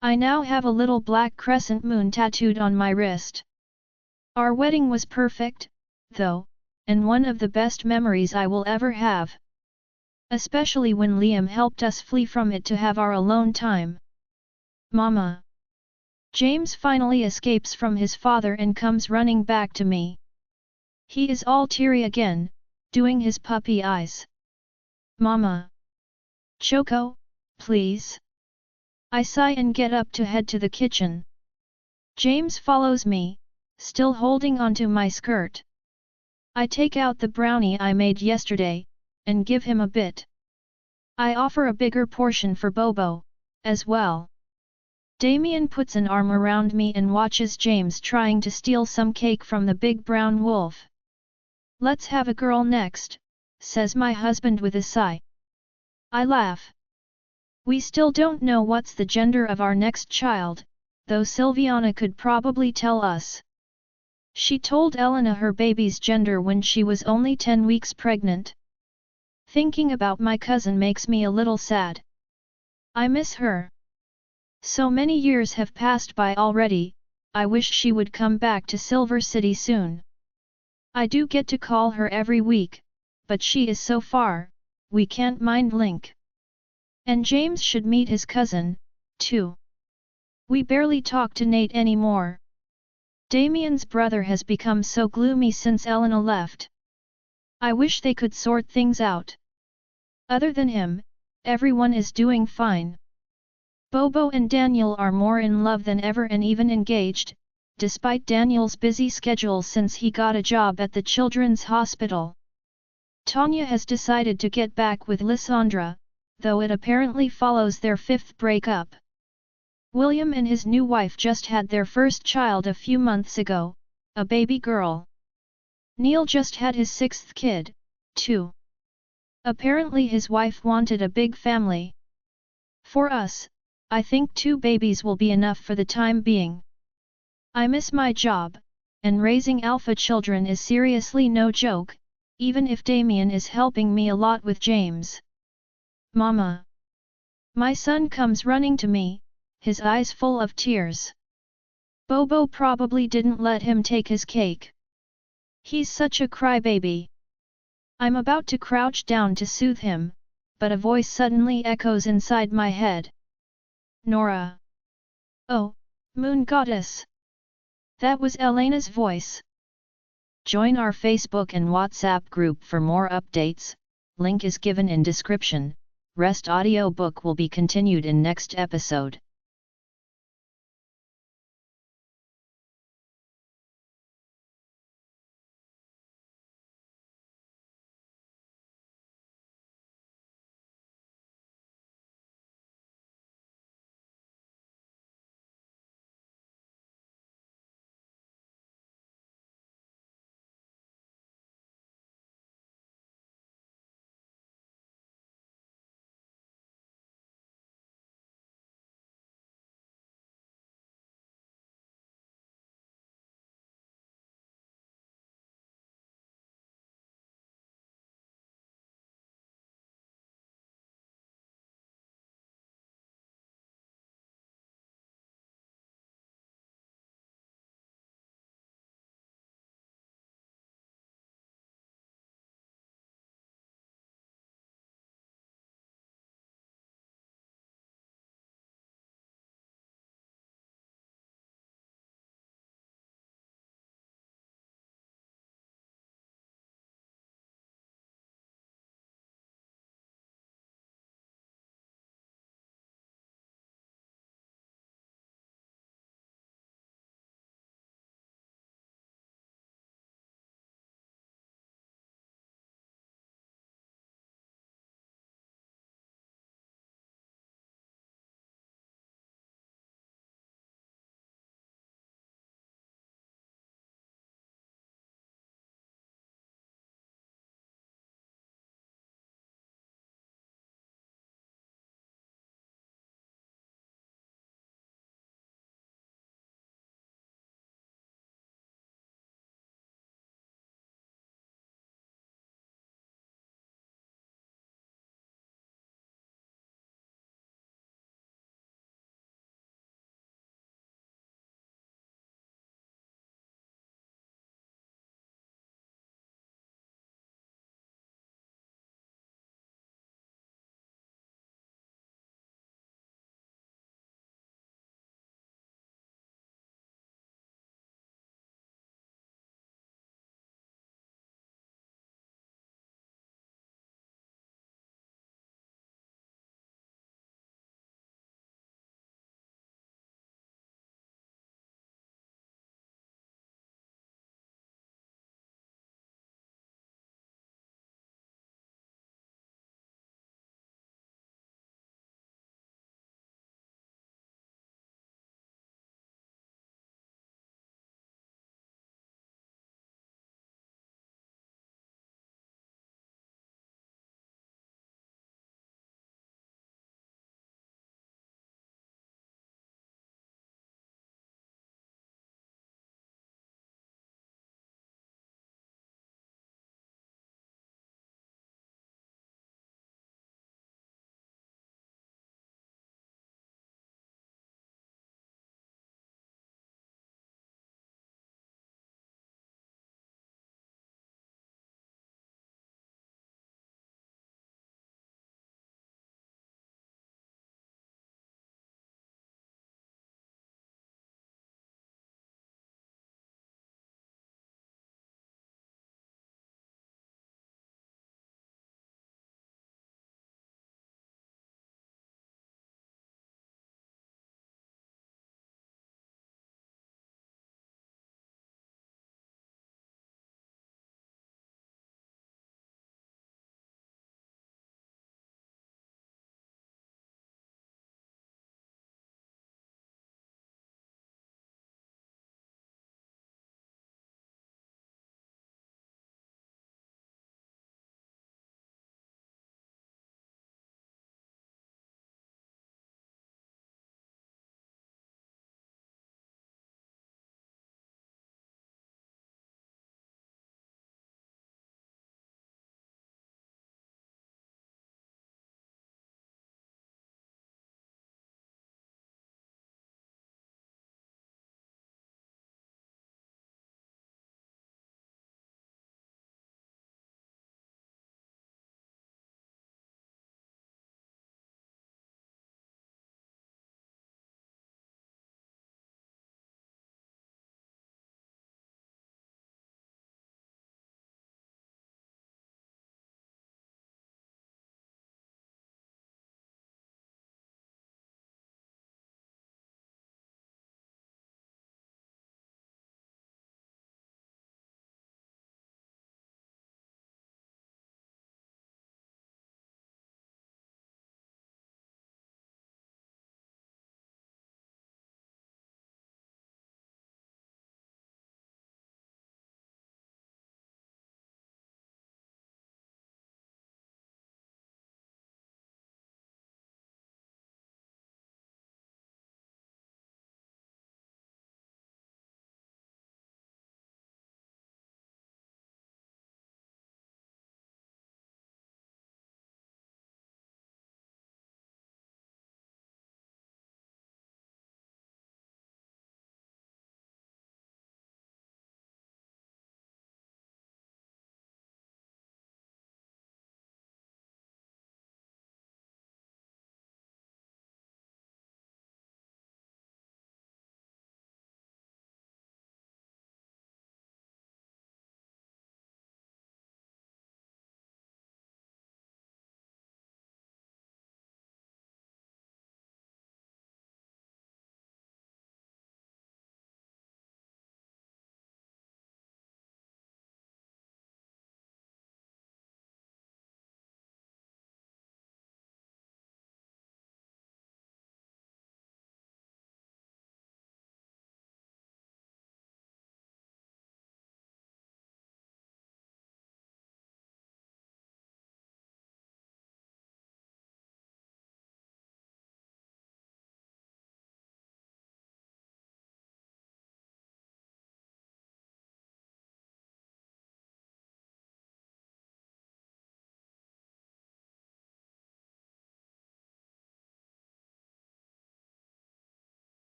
I now have a little black crescent moon tattooed on my wrist. Our wedding was perfect, though, and one of the best memories I will ever have. Especially when Liam helped us flee from it to have our alone time. Mama. James finally escapes from his father and comes running back to me. He is all teary again, doing his puppy eyes. Mama. Choco, please. I sigh and get up to head to the kitchen. James follows me, still holding onto my skirt. I take out the brownie I made yesterday, and give him a bit. I offer a bigger portion for Bobo, as well. Damien puts an arm around me and watches James trying to steal some cake from the big brown wolf. Let's have a girl next, says my husband with a sigh. I laugh. We still don't know what's the gender of our next child, though Silviana could probably tell us. She told Elena her baby's gender when she was only 10 weeks pregnant. Thinking about my cousin makes me a little sad. I miss her. So many years have passed by already, I wish she would come back to Silver City soon. I do get to call her every week, but she is so far, we can't mind link. And James should meet his cousin, too. We barely talk to Nate anymore. Damien's brother has become so gloomy since Elena left. I wish they could sort things out. Other than him, everyone is doing fine. Bobo and Daniel are more in love than ever and even engaged, despite Daniel's busy schedule since he got a job at the children's hospital. Tanya has decided to get back with Lysandra, though it apparently follows their fifth breakup. William and his new wife just had their first child a few months ago, a baby girl. Neil just had his sixth kid, too. Apparently his wife wanted a big family. For us, I think 2 babies will be enough for the time being. I miss my job, and raising alpha children is seriously no joke, even if Damien is helping me a lot with James. Mama. My son comes running to me, his eyes full of tears. Bobo probably didn't let him take his cake. He's such a crybaby. I'm about to crouch down to soothe him, but a voice suddenly echoes inside my head. Nora. Oh, Moon Goddess. That was Elena's voice. Join our Facebook and WhatsApp group for more updates, link is given in description. Rest audiobook will be continued in next episode.